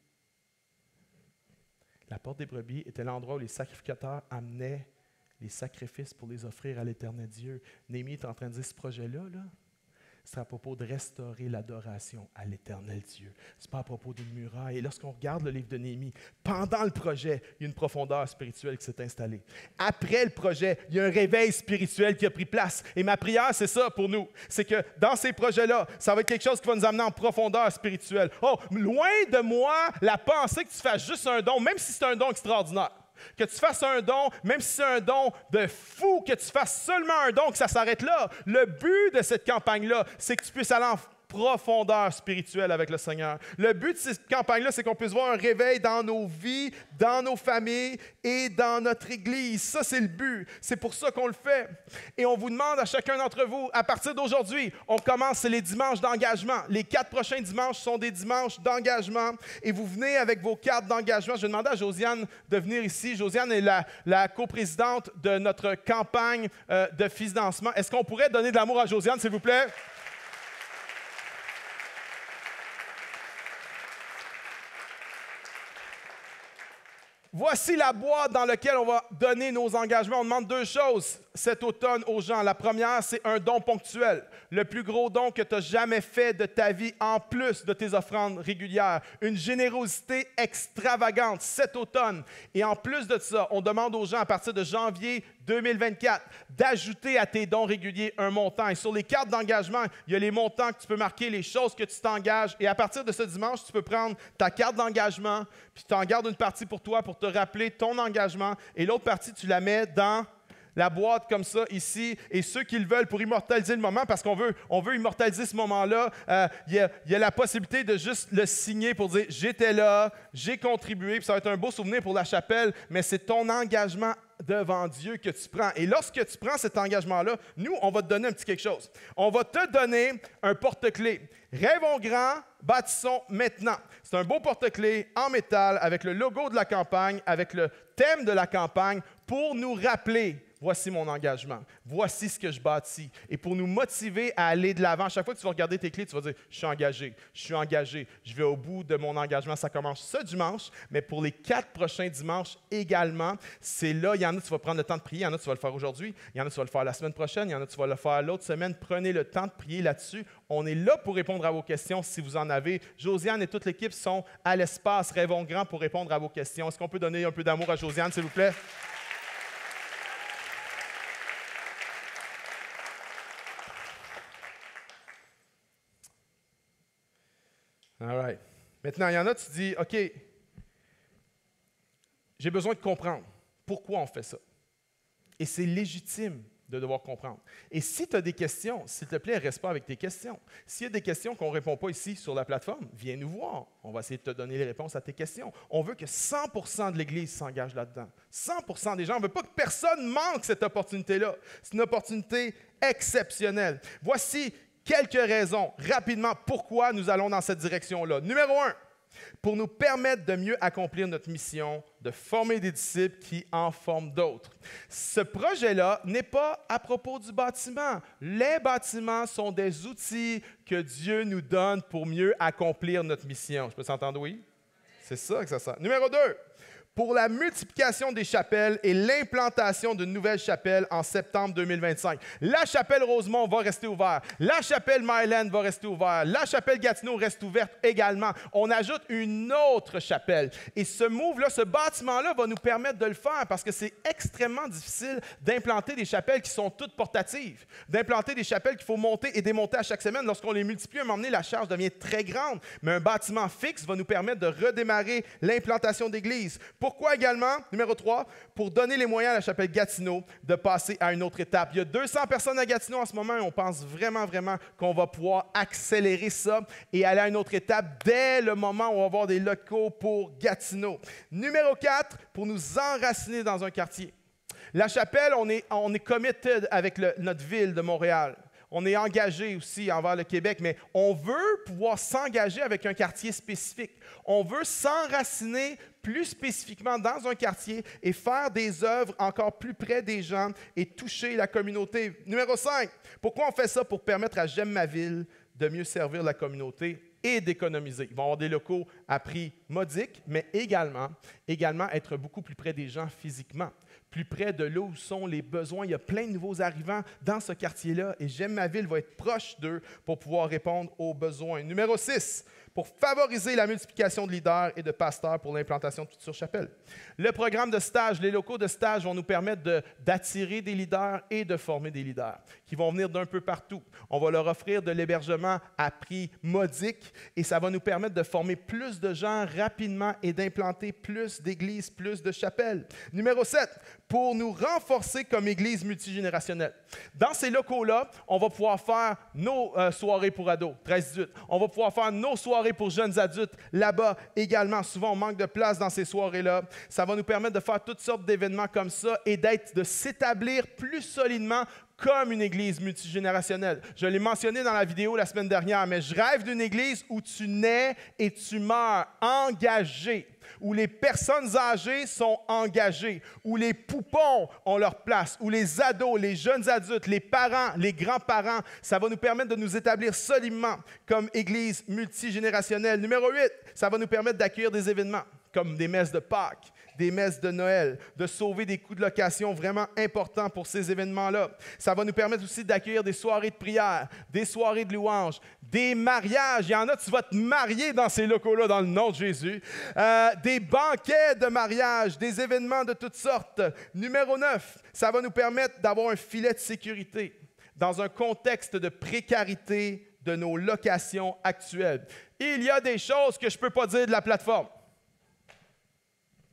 Speaker 9: La porte des brebis était l'endroit où les sacrificateurs amenaient les sacrifices pour les offrir à l'Éternel Dieu. Néhémie est en train de dire, ce projet-là, c'est à propos de restaurer l'adoration à l'Éternel Dieu. Ce n'est pas à propos d'une muraille. Et lorsqu'on regarde le livre de Néhémie, pendant le projet, il y a une profondeur spirituelle qui s'est installée. Après le projet, il y a un réveil spirituel qui a pris place. Et ma prière, c'est ça pour nous. C'est que dans ces projets-là, ça va être quelque chose qui va nous amener en profondeur spirituelle. Oh, loin de moi la pensée que tu fasses juste un don, même si c'est un don extraordinaire. Que tu fasses un don, même si c'est un don de fou, que tu fasses seulement un don, que ça s'arrête là. Le but de cette campagne-là, c'est que tu puisses aller en profondeur spirituelle avec le Seigneur. Le but de cette campagne-là, c'est qu'on puisse voir un réveil dans nos vies, dans nos familles et dans notre Église. Ça, c'est le but. C'est pour ça qu'on le fait. Et on vous demande à chacun d'entre vous, à partir d'aujourd'hui, on commence les dimanches d'engagement. Les 4 prochains dimanches sont des dimanches d'engagement. Et vous venez avec vos cartes d'engagement. Je vais demander à Josiane de venir ici. Josiane est la coprésidente de notre campagne de financement. Est-ce qu'on pourrait donner de l'amour à Josiane, s'il vous plaît? Voici la boîte dans laquelle on va donner nos engagements. On demande 2 choses cet automne aux gens. La première, c'est un don ponctuel. Le plus gros don que tu as jamais fait de ta vie en plus de tes offrandes régulières. Une générosité extravagante cet automne. Et en plus de ça, on demande aux gens à partir de janvier 2024 d'ajouter à tes dons réguliers un montant. Et sur les cartes d'engagement, il y a les montants que tu peux marquer, les choses que tu t'engages. Et à partir de ce dimanche, tu peux prendre ta carte d'engagement, puis tu en gardes une partie pour toi pour te rappeler ton engagement. Et l'autre partie, tu la mets dans la boîte comme ça, ici. Et ceux qui le veulent pour immortaliser le moment, parce qu'on veut immortaliser ce moment-là, il y a la possibilité de juste le signer pour dire « J'étais là, j'ai contribué », puis ça va être un beau souvenir pour la chapelle, mais c'est ton engagement devant Dieu que tu prends. Et lorsque tu prends cet engagement-là, nous, on va te donner un petit quelque chose. On va te donner un porte-clés. Rêvons grand, bâtissons maintenant. C'est un beau porte-clés en métal avec le logo de la campagne, avec le thème de la campagne pour nous rappeler. Voici mon engagement. Voici ce que je bâtis. Et pour nous motiver à aller de l'avant, chaque fois que tu vas regarder tes clés, tu vas dire « Je suis engagé, je vais au bout de mon engagement. » Ça commence ce dimanche, mais pour les 4 prochains dimanches également, c'est là, il y en a, tu vas prendre le temps de prier, il y en a, tu vas le faire aujourd'hui, il y en a, tu vas le faire la semaine prochaine, il y en a, tu vas le faire l'autre semaine. Prenez le temps de prier là-dessus. On est là pour répondre à vos questions si vous en avez. Josiane et toute l'équipe sont à l'espace Rêvons grand pour répondre à vos questions. Est-ce qu'on peut donner un peu d'amour à Josiane, s'il vous plaît? All right. Maintenant, il y en a, tu dis, OK, j'ai besoin de comprendre pourquoi on fait ça. Et c'est légitime de devoir comprendre. Et si tu as des questions, s'il te plaît, reste pas avec tes questions. S'il y a des questions qu'on ne répond pas ici sur la plateforme, viens nous voir. On va essayer de te donner les réponses à tes questions. On veut que 100% de l'Église s'engage là-dedans. 100% des gens, on ne veut pas que personne manque cette opportunité-là. C'est une opportunité exceptionnelle. Voici quelques raisons, rapidement, pourquoi nous allons dans cette direction-là. Numéro 1, pour nous permettre de mieux accomplir notre mission, de former des disciples qui en forment d'autres. Ce projet-là n'est pas à propos du bâtiment. Les bâtiments sont des outils que Dieu nous donne pour mieux accomplir notre mission. Je peux s'entendre, oui? C'est ça que ça sert. Numéro 2, pour la multiplication des chapelles et l'implantation d'une nouvelle chapelle en septembre 2025. La chapelle Rosemont va rester ouverte. La chapelle Maryland va rester ouverte. La chapelle Gatineau reste ouverte également. On ajoute une autre chapelle. Et ce move-là, ce bâtiment-là va nous permettre de le faire parce que c'est extrêmement difficile d'implanter des chapelles qui sont toutes portatives, d'implanter des chapelles qu'il faut monter et démonter à chaque semaine. Lorsqu'on les multiplie, à un moment donné, la charge devient très grande. Mais un bâtiment fixe va nous permettre de redémarrer l'implantation d'églises. Pourquoi également, numéro 3, pour donner les moyens à la chapelle Gatineau de passer à une autre étape. Il y a 200 personnes à Gatineau en ce moment et on pense vraiment qu'on va pouvoir accélérer ça et aller à une autre étape dès le moment où on va avoir des locaux pour Gatineau. Numéro 4, pour nous enraciner dans un quartier. La chapelle, on est committed avec notre ville de Montréal. On est engagé aussi envers le Québec, mais on veut pouvoir s'engager avec un quartier spécifique. On veut s'enraciner plus spécifiquement dans un quartier et faire des œuvres encore plus près des gens et toucher la communauté. Numéro 5, pourquoi on fait ça? Pour permettre à J'aime ma ville de mieux servir la communauté et d'économiser. Ils vont avoir des locaux à prix modique, mais également être beaucoup plus près des gens physiquement, plus près de là où sont les besoins. Il y a plein de nouveaux arrivants dans ce quartier-là et J'aime ma ville va être proche d'eux pour pouvoir répondre aux besoins. Numéro 6, pour favoriser la multiplication de leaders et de pasteurs pour l'implantation de futures chapelles. Le programme de stage, les locaux de stage vont nous permettre d'attirer des leaders et de former des leaders qui vont venir d'un peu partout. On va leur offrir de l'hébergement à prix modique et ça va nous permettre de former plus de gens rapidement et d'implanter plus d'églises, plus de chapelles. Numéro 7, pour nous renforcer comme église multigénérationnelle. Dans ces locaux-là, on va pouvoir faire nos soirées pour ados, 13-18. On va pouvoir faire nos soirées pour jeunes adultes là-bas également. Souvent, on manque de place dans ces soirées-là. Ça va nous permettre de faire toutes sortes d'événements comme ça et de s'établir plus solidement comme une église multigénérationnelle. Je l'ai mentionné dans la vidéo la semaine dernière, mais je rêve d'une église où tu nais et tu meurs engagé, où les personnes âgées sont engagées, où les poupons ont leur place, où les ados, les jeunes adultes, les parents, les grands-parents, ça va nous permettre de nous établir solidement comme église multigénérationnelle. Numéro 8, ça va nous permettre d'accueillir des événements comme des messes de Pâques, des messes de Noël, de sauver des coûts de location vraiment importants pour ces événements-là. Ça va nous permettre aussi d'accueillir des soirées de prière, des soirées de louange, des mariages. Il y en a, tu vas te marier dans ces locaux-là dans le nom de Jésus. Des banquets de mariage, des événements de toutes sortes. Numéro 9, ça va nous permettre d'avoir un filet de sécurité dans un contexte de précarité de nos locations actuelles. Il y a des choses que je ne peux pas dire de la plateforme.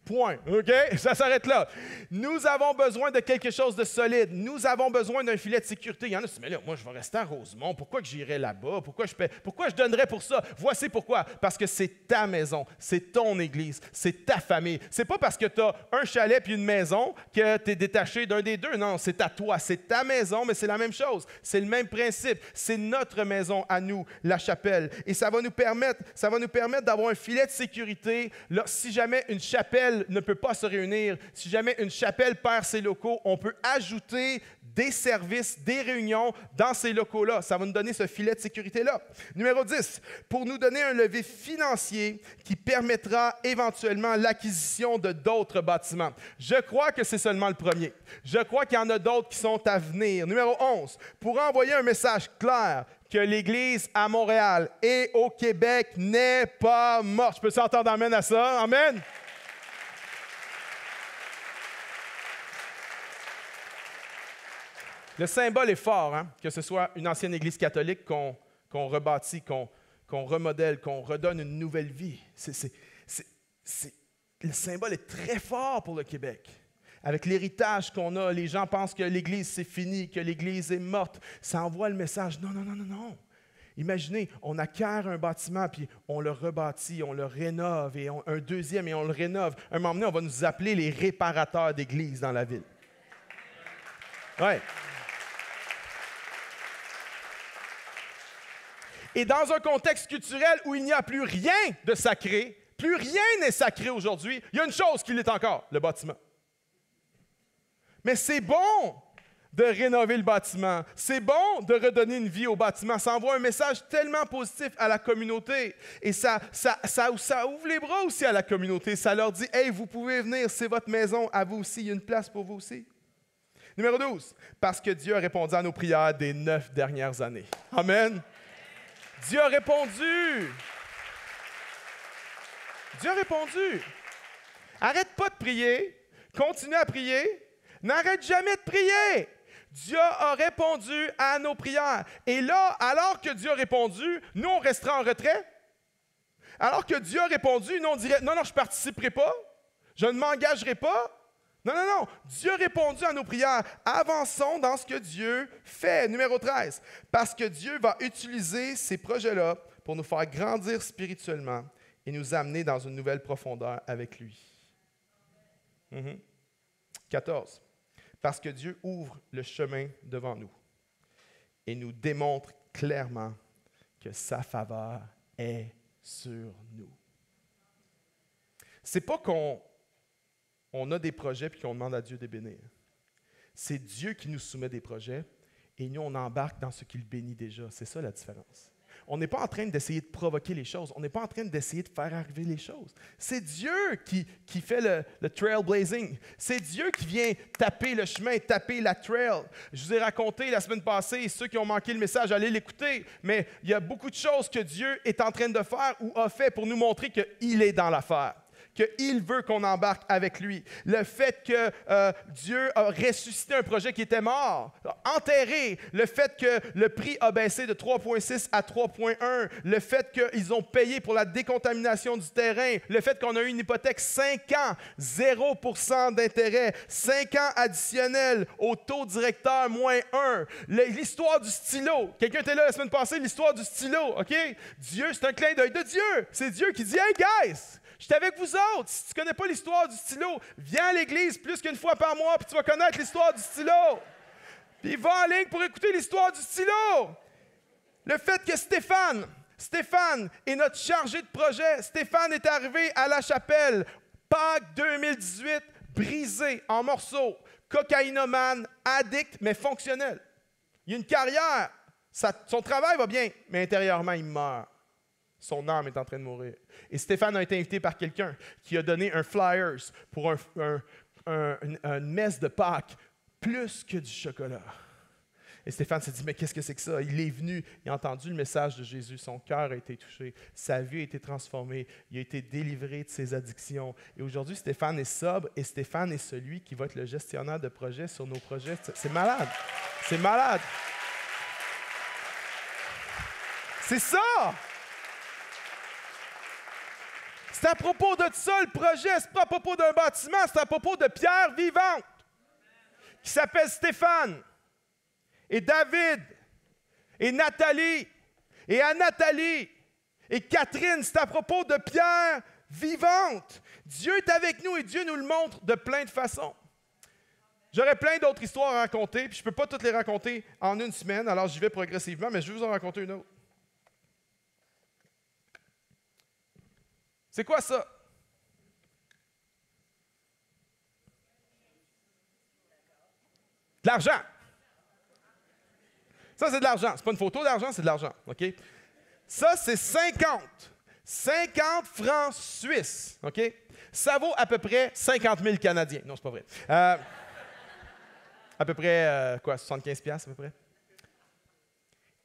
Speaker 9: Point. OK? Ça s'arrête là. Nous avons besoin de quelque chose de solide. Nous avons besoin d'un filet de sécurité. Il y en a qui disent, mais là, moi, je vais rester à Rosemont. Pourquoi que j'irais là-bas? Pourquoi je donnerais pour ça? Voici pourquoi. Parce que c'est ta maison, c'est ton église, c'est ta famille. C'est pas parce que tu as un chalet puis une maison que tu es détaché d'un des deux. Non, c'est à toi. C'est ta maison, mais c'est la même chose. C'est le même principe. C'est notre maison à nous, la chapelle. Et ça va nous permettre d'avoir un filet de sécurité. Là, si jamais une chapelle ne peut pas se réunir, si jamais une chapelle perd ses locaux, on peut ajouter des services, des réunions dans ces locaux-là. Ça va nous donner ce filet de sécurité-là. Numéro 10, pour nous donner un levier financier qui permettra éventuellement l'acquisition de d'autres bâtiments. Je crois que c'est seulement le premier. Je crois qu'il y en a d'autres qui sont à venir. Numéro 11, pour envoyer un message clair que l'Église à Montréal et au Québec n'est pas morte. Je peux s'entendre amen à ça? Amen? Le symbole est fort, hein? Que ce soit une ancienne église catholique qu'on rebâtit, qu'on remodèle, qu'on redonne une nouvelle vie. Le symbole est très fort pour le Québec. Avec l'héritage qu'on a, les gens pensent que l'Église, c'est fini, que l'Église est morte. Ça envoie le message, non, non, non, non, non. Imaginez, on acquiert un bâtiment, puis on le rebâtit, on le rénove, et un deuxième, et on le rénove. Un moment donné, on va nous appeler les réparateurs d'église dans la ville. Ouais. Et dans un contexte culturel où il n'y a plus rien de sacré, plus rien n'est sacré aujourd'hui, il y a une chose qui l'est encore, le bâtiment. Mais c'est bon de rénover le bâtiment. C'est bon de redonner une vie au bâtiment. Ça envoie un message tellement positif à la communauté. Et ça ouvre les bras aussi à la communauté. Ça leur dit, « Hey, vous pouvez venir, c'est votre maison, à vous aussi, il y a une place pour vous aussi. » Numéro 12, parce que Dieu a répondu à nos prières des 9 dernières années. Amen. Dieu a répondu. Dieu a répondu. Arrête pas de prier. Continue à prier. N'arrête jamais de prier. Dieu a répondu à nos prières. Et là, alors que Dieu a répondu, nous, on restera en retrait. Alors que Dieu a répondu, nous, on dirait, non, non, je ne participerai pas. Je ne m'engagerai pas. Non, non, non. Dieu a répondu à nos prières. Avançons dans ce que Dieu fait. Numéro 13. Parce que Dieu va utiliser ces projets-là pour nous faire grandir spirituellement et nous amener dans une nouvelle profondeur avec lui. 14. Parce que Dieu ouvre le chemin devant nous et nous démontre clairement que sa faveur est sur nous. C'est pas qu'on a des projets puis qu'on demande à Dieu de bénir. C'est Dieu qui nous soumet des projets et nous, on embarque dans ce qu'il bénit déjà. C'est ça la différence. On n'est pas en train d'essayer de provoquer les choses. On n'est pas en train d'essayer de faire arriver les choses. C'est Dieu qui fait le trailblazing. C'est Dieu qui vient taper le chemin, taper la trail. Je vous ai raconté la semaine passée, ceux qui ont manqué le message, allez l'écouter, mais il y a beaucoup de choses que Dieu est en train de faire ou a fait pour nous montrer qu'il est dans l'affaire, qu'il veut qu'on embarque avec lui. Le fait que Dieu a ressuscité un projet qui était mort, enterré. Le fait que le prix a baissé de 3,6 à 3,1. Le fait qu'ils ont payé pour la décontamination du terrain. Le fait qu'on a eu une hypothèque 5 ans, 0% d'intérêt. 5 ans additionnels au taux directeur moins 1. L'histoire du stylo. Quelqu'un était là la semaine passée, l'histoire du stylo, OK? Dieu, c'est un clin d'œil de Dieu. C'est Dieu qui dit, « Hey, guys! » Je suis avec vous autres. Si tu ne connais pas l'histoire du stylo, viens à l'église plus qu'une fois par mois, puis tu vas connaître l'histoire du stylo. Puis va en ligne pour écouter l'histoire du stylo. Le fait que Stéphane est notre chargé de projet. Stéphane est arrivé à La Chapelle, Pâques 2018, brisé en morceaux, cocaïnomane, addict, mais fonctionnel. Il a une carrière. Son travail va bien, mais intérieurement, il meurt. Son âme est en train de mourir. Et Stéphane a été invité par quelqu'un qui a donné un flyers pour une messe de Pâques, plus que du chocolat. Et Stéphane s'est dit, mais qu'est-ce que c'est que ça? Il est venu, il a entendu le message de Jésus, son cœur a été touché, sa vie a été transformée, il a été délivré de ses addictions. Et aujourd'hui, Stéphane est sobre et Stéphane est celui qui va être le gestionnaire de projets sur nos projets. C'est malade. C'est malade. C'est ça! C'est à propos de ça, le projet. C'est pas à propos d'un bâtiment, c'est à propos de pierre vivante qui s'appelle Stéphane et David et Nathalie et Anne-Nathalie et Catherine. C'est à propos de pierre vivante. Dieu est avec nous et Dieu nous le montre de plein de façons. J'aurais plein d'autres histoires à raconter, puis je ne peux pas toutes les raconter en une semaine, alors j'y vais progressivement, mais je vais vous en raconter une autre. C'est quoi ça? De l'argent. Ça, c'est de l'argent. C'est pas une photo d'argent, c'est de l'argent. OK? Ça, c'est 50 francs suisses. OK? Ça vaut à peu près 50 000 Canadiens. Non, c'est pas vrai. À peu près, 75 piastres à peu près.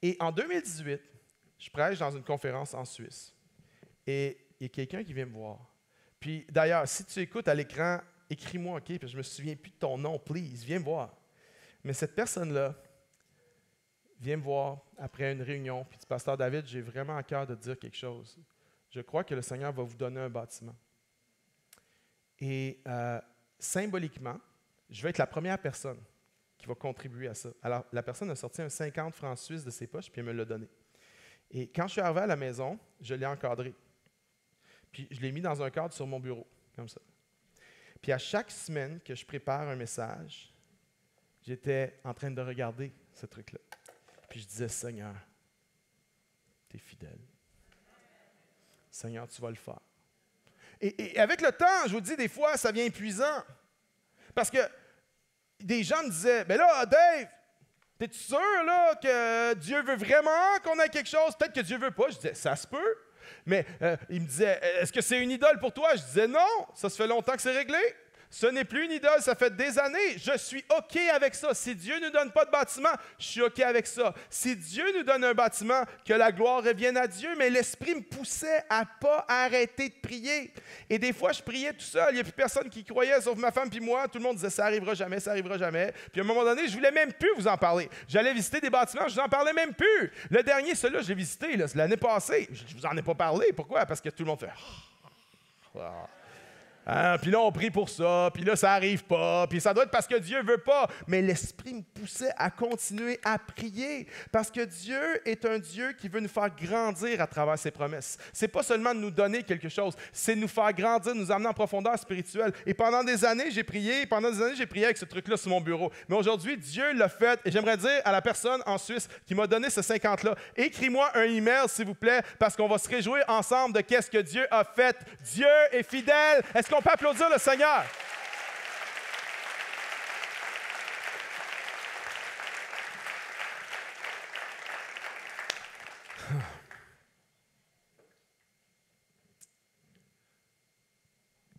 Speaker 9: Et en 2018, je prêche dans une conférence en Suisse. Et il y a quelqu'un qui vient me voir. Puis d'ailleurs, si tu écoutes à l'écran, écris-moi, OK? Puis je me souviens plus de ton nom, please, viens me voir. Mais cette personne-là vient me voir après une réunion, puis dit, Pasteur David, j'ai vraiment à cœur de te dire quelque chose. Je crois que le Seigneur va vous donner un bâtiment. Et symboliquement, je vais être la première personne qui va contribuer à ça. Alors, la personne a sorti un 50 francs suisses de ses poches, puis elle me l'a donné. Et quand je suis arrivé à la maison, je l'ai encadré. Puis je l'ai mis dans un cadre sur mon bureau, comme ça. Puis à chaque semaine que je prépare un message, j'étais en train de regarder ce truc-là. Puis je disais, Seigneur, tu es fidèle. Seigneur, tu vas le faire. Et avec le temps, je vous dis, des fois, ça devient épuisant. Parce que des gens me disaient, ben là, Dave, t'es-tu sûr là, que Dieu veut vraiment qu'on ait quelque chose? Peut-être que Dieu veut pas. Je disais, ça se peut. Mais il me disait, est-ce que c'est une idole pour toi? Je disais, non, ça se fait longtemps que c'est réglé. Ce n'est plus une idole, ça fait des années. Je suis OK avec ça. Si Dieu ne nous donne pas de bâtiment, je suis OK avec ça. Si Dieu nous donne un bâtiment, que la gloire revienne à Dieu. Mais l'Esprit me poussait à ne pas arrêter de prier. Et des fois, je priais tout seul. Il n'y a plus personne qui croyait, sauf ma femme puis moi. Tout le monde disait, ça n'arrivera jamais, ça n'arrivera jamais. Puis à un moment donné, je ne voulais même plus vous en parler. J'allais visiter des bâtiments, je vous en parlais même plus. Le dernier, celui-là, je l'ai visité là, l'année passée. Je ne vous en ai pas parlé. Pourquoi? Parce que tout le monde fait... Hein? Puis là, on prie pour ça, puis là, ça n'arrive pas, puis ça doit être parce que Dieu ne veut pas. Mais l'Esprit me poussait à continuer à prier, parce que Dieu est un Dieu qui veut nous faire grandir à travers ses promesses. Ce n'est pas seulement de nous donner quelque chose, c'est de nous faire grandir, nous amener en profondeur spirituelle. Et pendant des années, j'ai prié avec ce truc-là sur mon bureau. Mais aujourd'hui, Dieu l'a fait, et j'aimerais dire à la personne en Suisse qui m'a donné ce 50-là, écris-moi un email, s'il vous plaît, parce qu'on va se réjouir ensemble de qu'est-ce que Dieu a fait. Dieu est fidèle. Est-ce qu'on peut applaudir le Seigneur?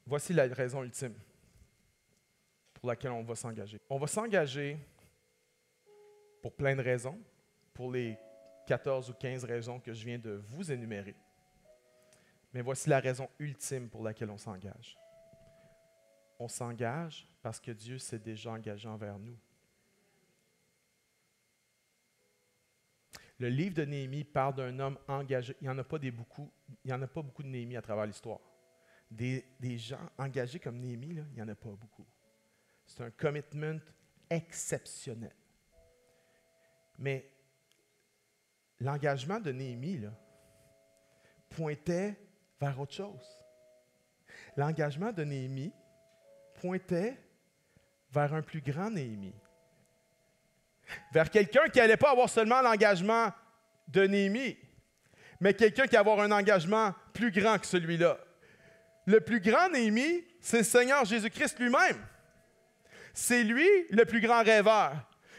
Speaker 9: Voici la raison ultime pour laquelle on va s'engager. On va s'engager pour plein de raisons, pour les 14 ou 15 raisons que je viens de vous énumérer. Mais voici la raison ultime pour laquelle on s'engage. On s'engage parce que Dieu s'est déjà engagé envers nous. Le livre de Néhémie parle d'un homme engagé. Il n'y en a pas beaucoup de Néhémie à travers l'histoire. Des gens engagés comme Néhémie, là, il n'y en a pas beaucoup. C'est un commitment exceptionnel. Mais l'engagement de Néhémie là, pointait vers autre chose. L'engagement de Néhémie pointait vers un plus grand Néhémie. Vers quelqu'un qui n'allait pas avoir seulement l'engagement de Néhémie, mais quelqu'un qui allait avoir un engagement plus grand que celui-là. Le plus grand Néhémie, c'est le Seigneur Jésus-Christ lui-même. C'est lui le plus grand rêveur.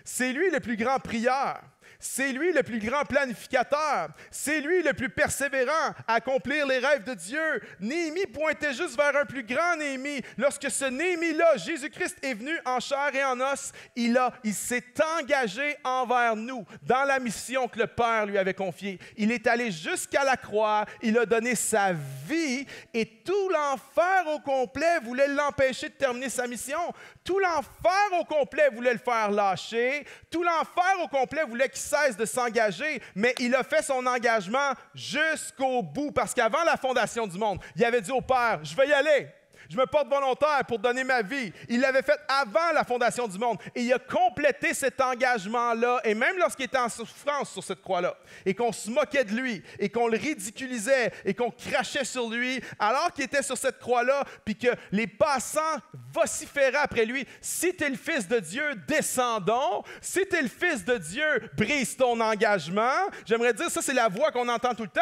Speaker 9: C'est lui le plus grand prieur. C'est lui le plus grand planificateur. C'est lui le plus persévérant à accomplir les rêves de Dieu. Néhémie pointait juste vers un plus grand Néhémie. Lorsque ce Néhémie-là, Jésus-Christ, est venu en chair et en os, il s'est engagé envers nous dans la mission que le Père lui avait confiée. Il est allé jusqu'à la croix, il a donné sa vie et tout l'enfer au complet voulait l'empêcher de terminer sa mission. Tout l'enfer au complet voulait le faire lâcher. Tout l'enfer au complet voulait qu'il cesse de s'engager, mais il a fait son engagement jusqu'au bout, parce qu'avant la fondation du monde, il avait dit au Père, je vais y aller. Je me porte volontaire pour donner ma vie. Il l'avait fait avant la fondation du monde. Et il a complété cet engagement-là. Et même lorsqu'il était en souffrance sur cette croix-là, et qu'on se moquait de lui, et qu'on le ridiculisait, et qu'on crachait sur lui, alors qu'il était sur cette croix-là, puis que les passants vociféraient après lui, « Si tu es le Fils de Dieu, descends donc. Si tu es le Fils de Dieu, brise ton engagement. » J'aimerais dire, ça, c'est la voix qu'on entend tout le temps.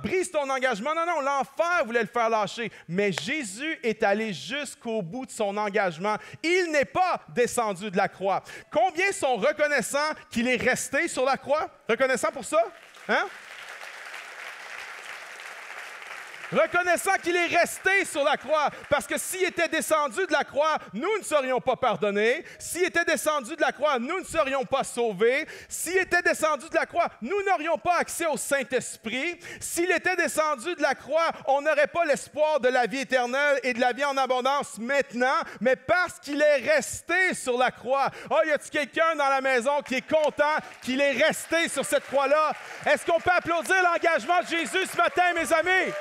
Speaker 9: Brise ton engagement. Non, l'enfer voulait le faire lâcher. Mais Jésus est allé jusqu'au bout de son engagement. Il n'est pas descendu de la croix. Combien sont reconnaissants qu'il est resté sur la croix? Reconnaissants pour ça? Hein? Reconnaissant qu'il est resté sur la croix, parce que s'il était descendu de la croix, nous ne serions pas pardonnés. S'il était descendu de la croix, nous ne serions pas sauvés. S'il était descendu de la croix, nous n'aurions pas accès au Saint-Esprit. S'il était descendu de la croix, on n'aurait pas l'espoir de la vie éternelle et de la vie en abondance maintenant, mais parce qu'il est resté sur la croix. Oh, y a-t-il quelqu'un dans la maison qui est content qu'il est resté sur cette croix-là? Est-ce qu'on peut applaudir l'engagement de Jésus ce matin, mes amis?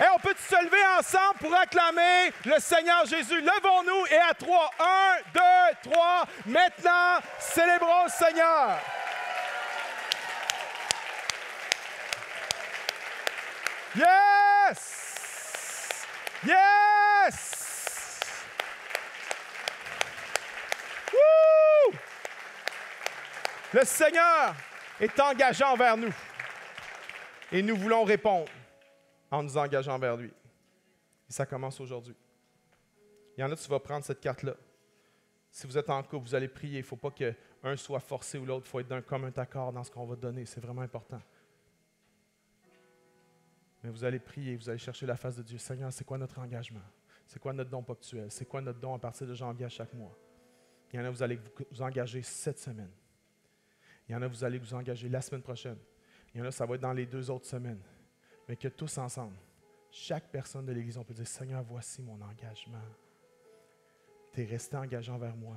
Speaker 9: Et on peut se lever ensemble pour acclamer le Seigneur Jésus. Levons-nous et à 3. 1, 2, 3. Maintenant, célébrons le Seigneur. Yes! Yes! Woo! Le Seigneur est engageant envers nous. Et nous voulons répondre en nous engageant vers lui. Et ça commence aujourd'hui. Il y en a, tu vas prendre cette carte-là. Si vous êtes en couple, vous allez prier. Il ne faut pas qu'un soit forcé ou l'autre. Il faut être d'un commun accord dans ce qu'on va donner. C'est vraiment important. Mais vous allez prier, vous allez chercher la face de Dieu. Seigneur, c'est quoi notre engagement? C'est quoi notre don ponctuel? C'est quoi notre don à partir de janvier à chaque mois? Il y en a, vous allez vous engager cette semaine. Il y en a, vous allez vous engager la semaine prochaine. Il y en a, ça va être dans les 2 autres semaines. Mais que tous ensemble, chaque personne de l'Église, on peut dire, Seigneur, voici mon engagement. Tu es resté engageant envers moi.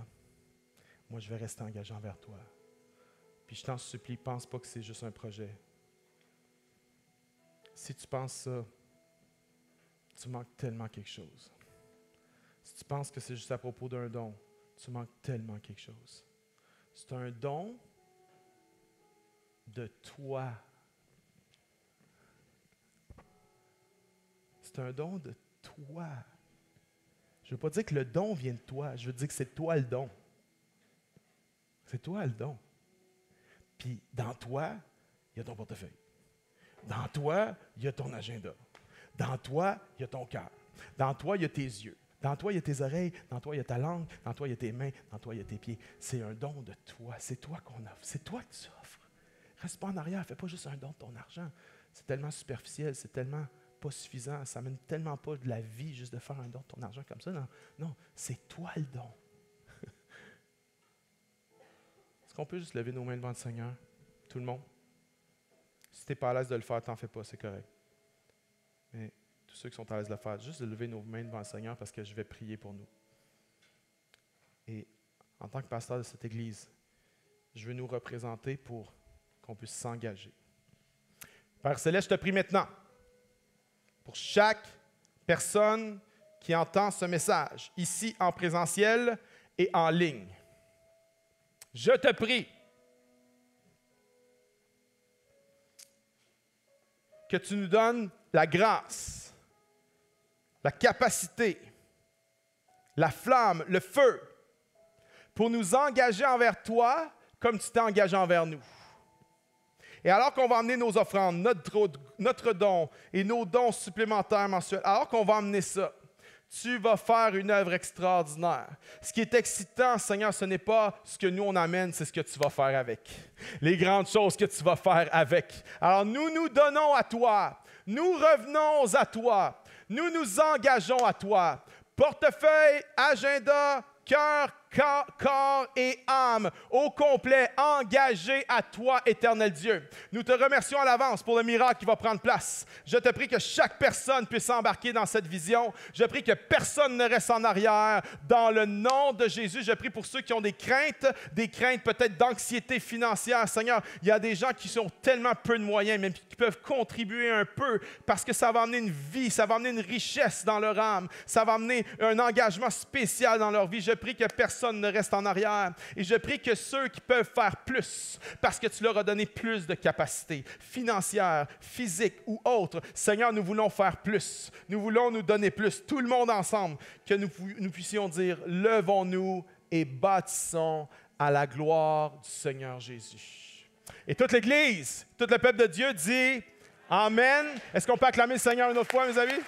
Speaker 9: Moi, je vais rester engageant envers toi. Puis je t'en supplie, pense pas que c'est juste un projet. Si tu penses ça, tu manques tellement quelque chose. Si tu penses que c'est juste à propos d'un don, tu manques tellement quelque chose. C'est un don de toi. C'est un don de toi. Je ne veux pas dire que le don vient de toi. Je veux dire que c'est toi le don. C'est toi le don. Puis dans toi, il y a ton portefeuille. Dans toi, il y a ton agenda. Dans toi, il y a ton cœur. Dans toi, il y a tes yeux. Dans toi, il y a tes oreilles. Dans toi, il y a ta langue. Dans toi, il y a tes mains. Dans toi, il y a tes pieds. C'est un don de toi. C'est toi qu'on offre. C'est toi que tu offres. Reste pas en arrière. Fais pas juste un don de ton argent. C'est tellement superficiel. C'est tellement pas suffisant. Ça mène tellement pas de la vie juste de faire un don de ton argent comme ça. Non, non, c'est toi le don. Est-ce qu'on peut juste lever nos mains devant le Seigneur? Tout le monde? Si tu n'es pas à l'aise de le faire, t'en fais pas, c'est correct. Mais tous ceux qui sont à l'aise de le faire, juste de lever nos mains devant le Seigneur parce que je vais prier pour nous. Et en tant que pasteur de cette Église, je veux nous représenter pour qu'on puisse s'engager. Père Céleste, je te prie maintenant pour chaque personne qui entend ce message, ici en présentiel et en ligne. Je te prie que tu nous donnes la grâce, la capacité, la flamme, le feu, pour nous engager envers toi comme tu t'es engagé envers nous. Et alors qu'on va emmener nos offrandes, notre don et nos dons supplémentaires mensuels, alors qu'on va emmener ça, tu vas faire une œuvre extraordinaire. Ce qui est excitant, Seigneur, ce n'est pas ce que nous on amène, c'est ce que tu vas faire avec. Les grandes choses que tu vas faire avec. Alors nous nous donnons à toi. Nous revenons à toi. Nous nous engageons à toi. Portefeuille, agenda, cœur, corps et âme, au complet, engagés à toi, éternel Dieu. Nous te remercions à l'avance pour le miracle qui va prendre place. Je te prie que chaque personne puisse embarquer dans cette vision. Je prie que personne ne reste en arrière. Dans le nom de Jésus, je prie pour ceux qui ont des craintes peut-être d'anxiété financière. Seigneur, il y a des gens qui sont tellement peu de moyens, mais qui peuvent contribuer un peu parce que ça va amener une vie, ça va amener une richesse dans leur âme, ça va amener un engagement spécial dans leur vie. Je prie que personne ne reste en arrière. Et je prie que ceux qui peuvent faire plus, parce que tu leur as donné plus de capacités financières, physiques ou autres, Seigneur, nous voulons faire plus. Nous voulons nous donner plus. Tout le monde ensemble, que nous puissions dire, levons-nous et bâtissons à la gloire du Seigneur Jésus. Et toute l'Église, tout le peuple de Dieu dit Amen. Est-ce qu'on peut acclamer le Seigneur une autre fois, mes amis?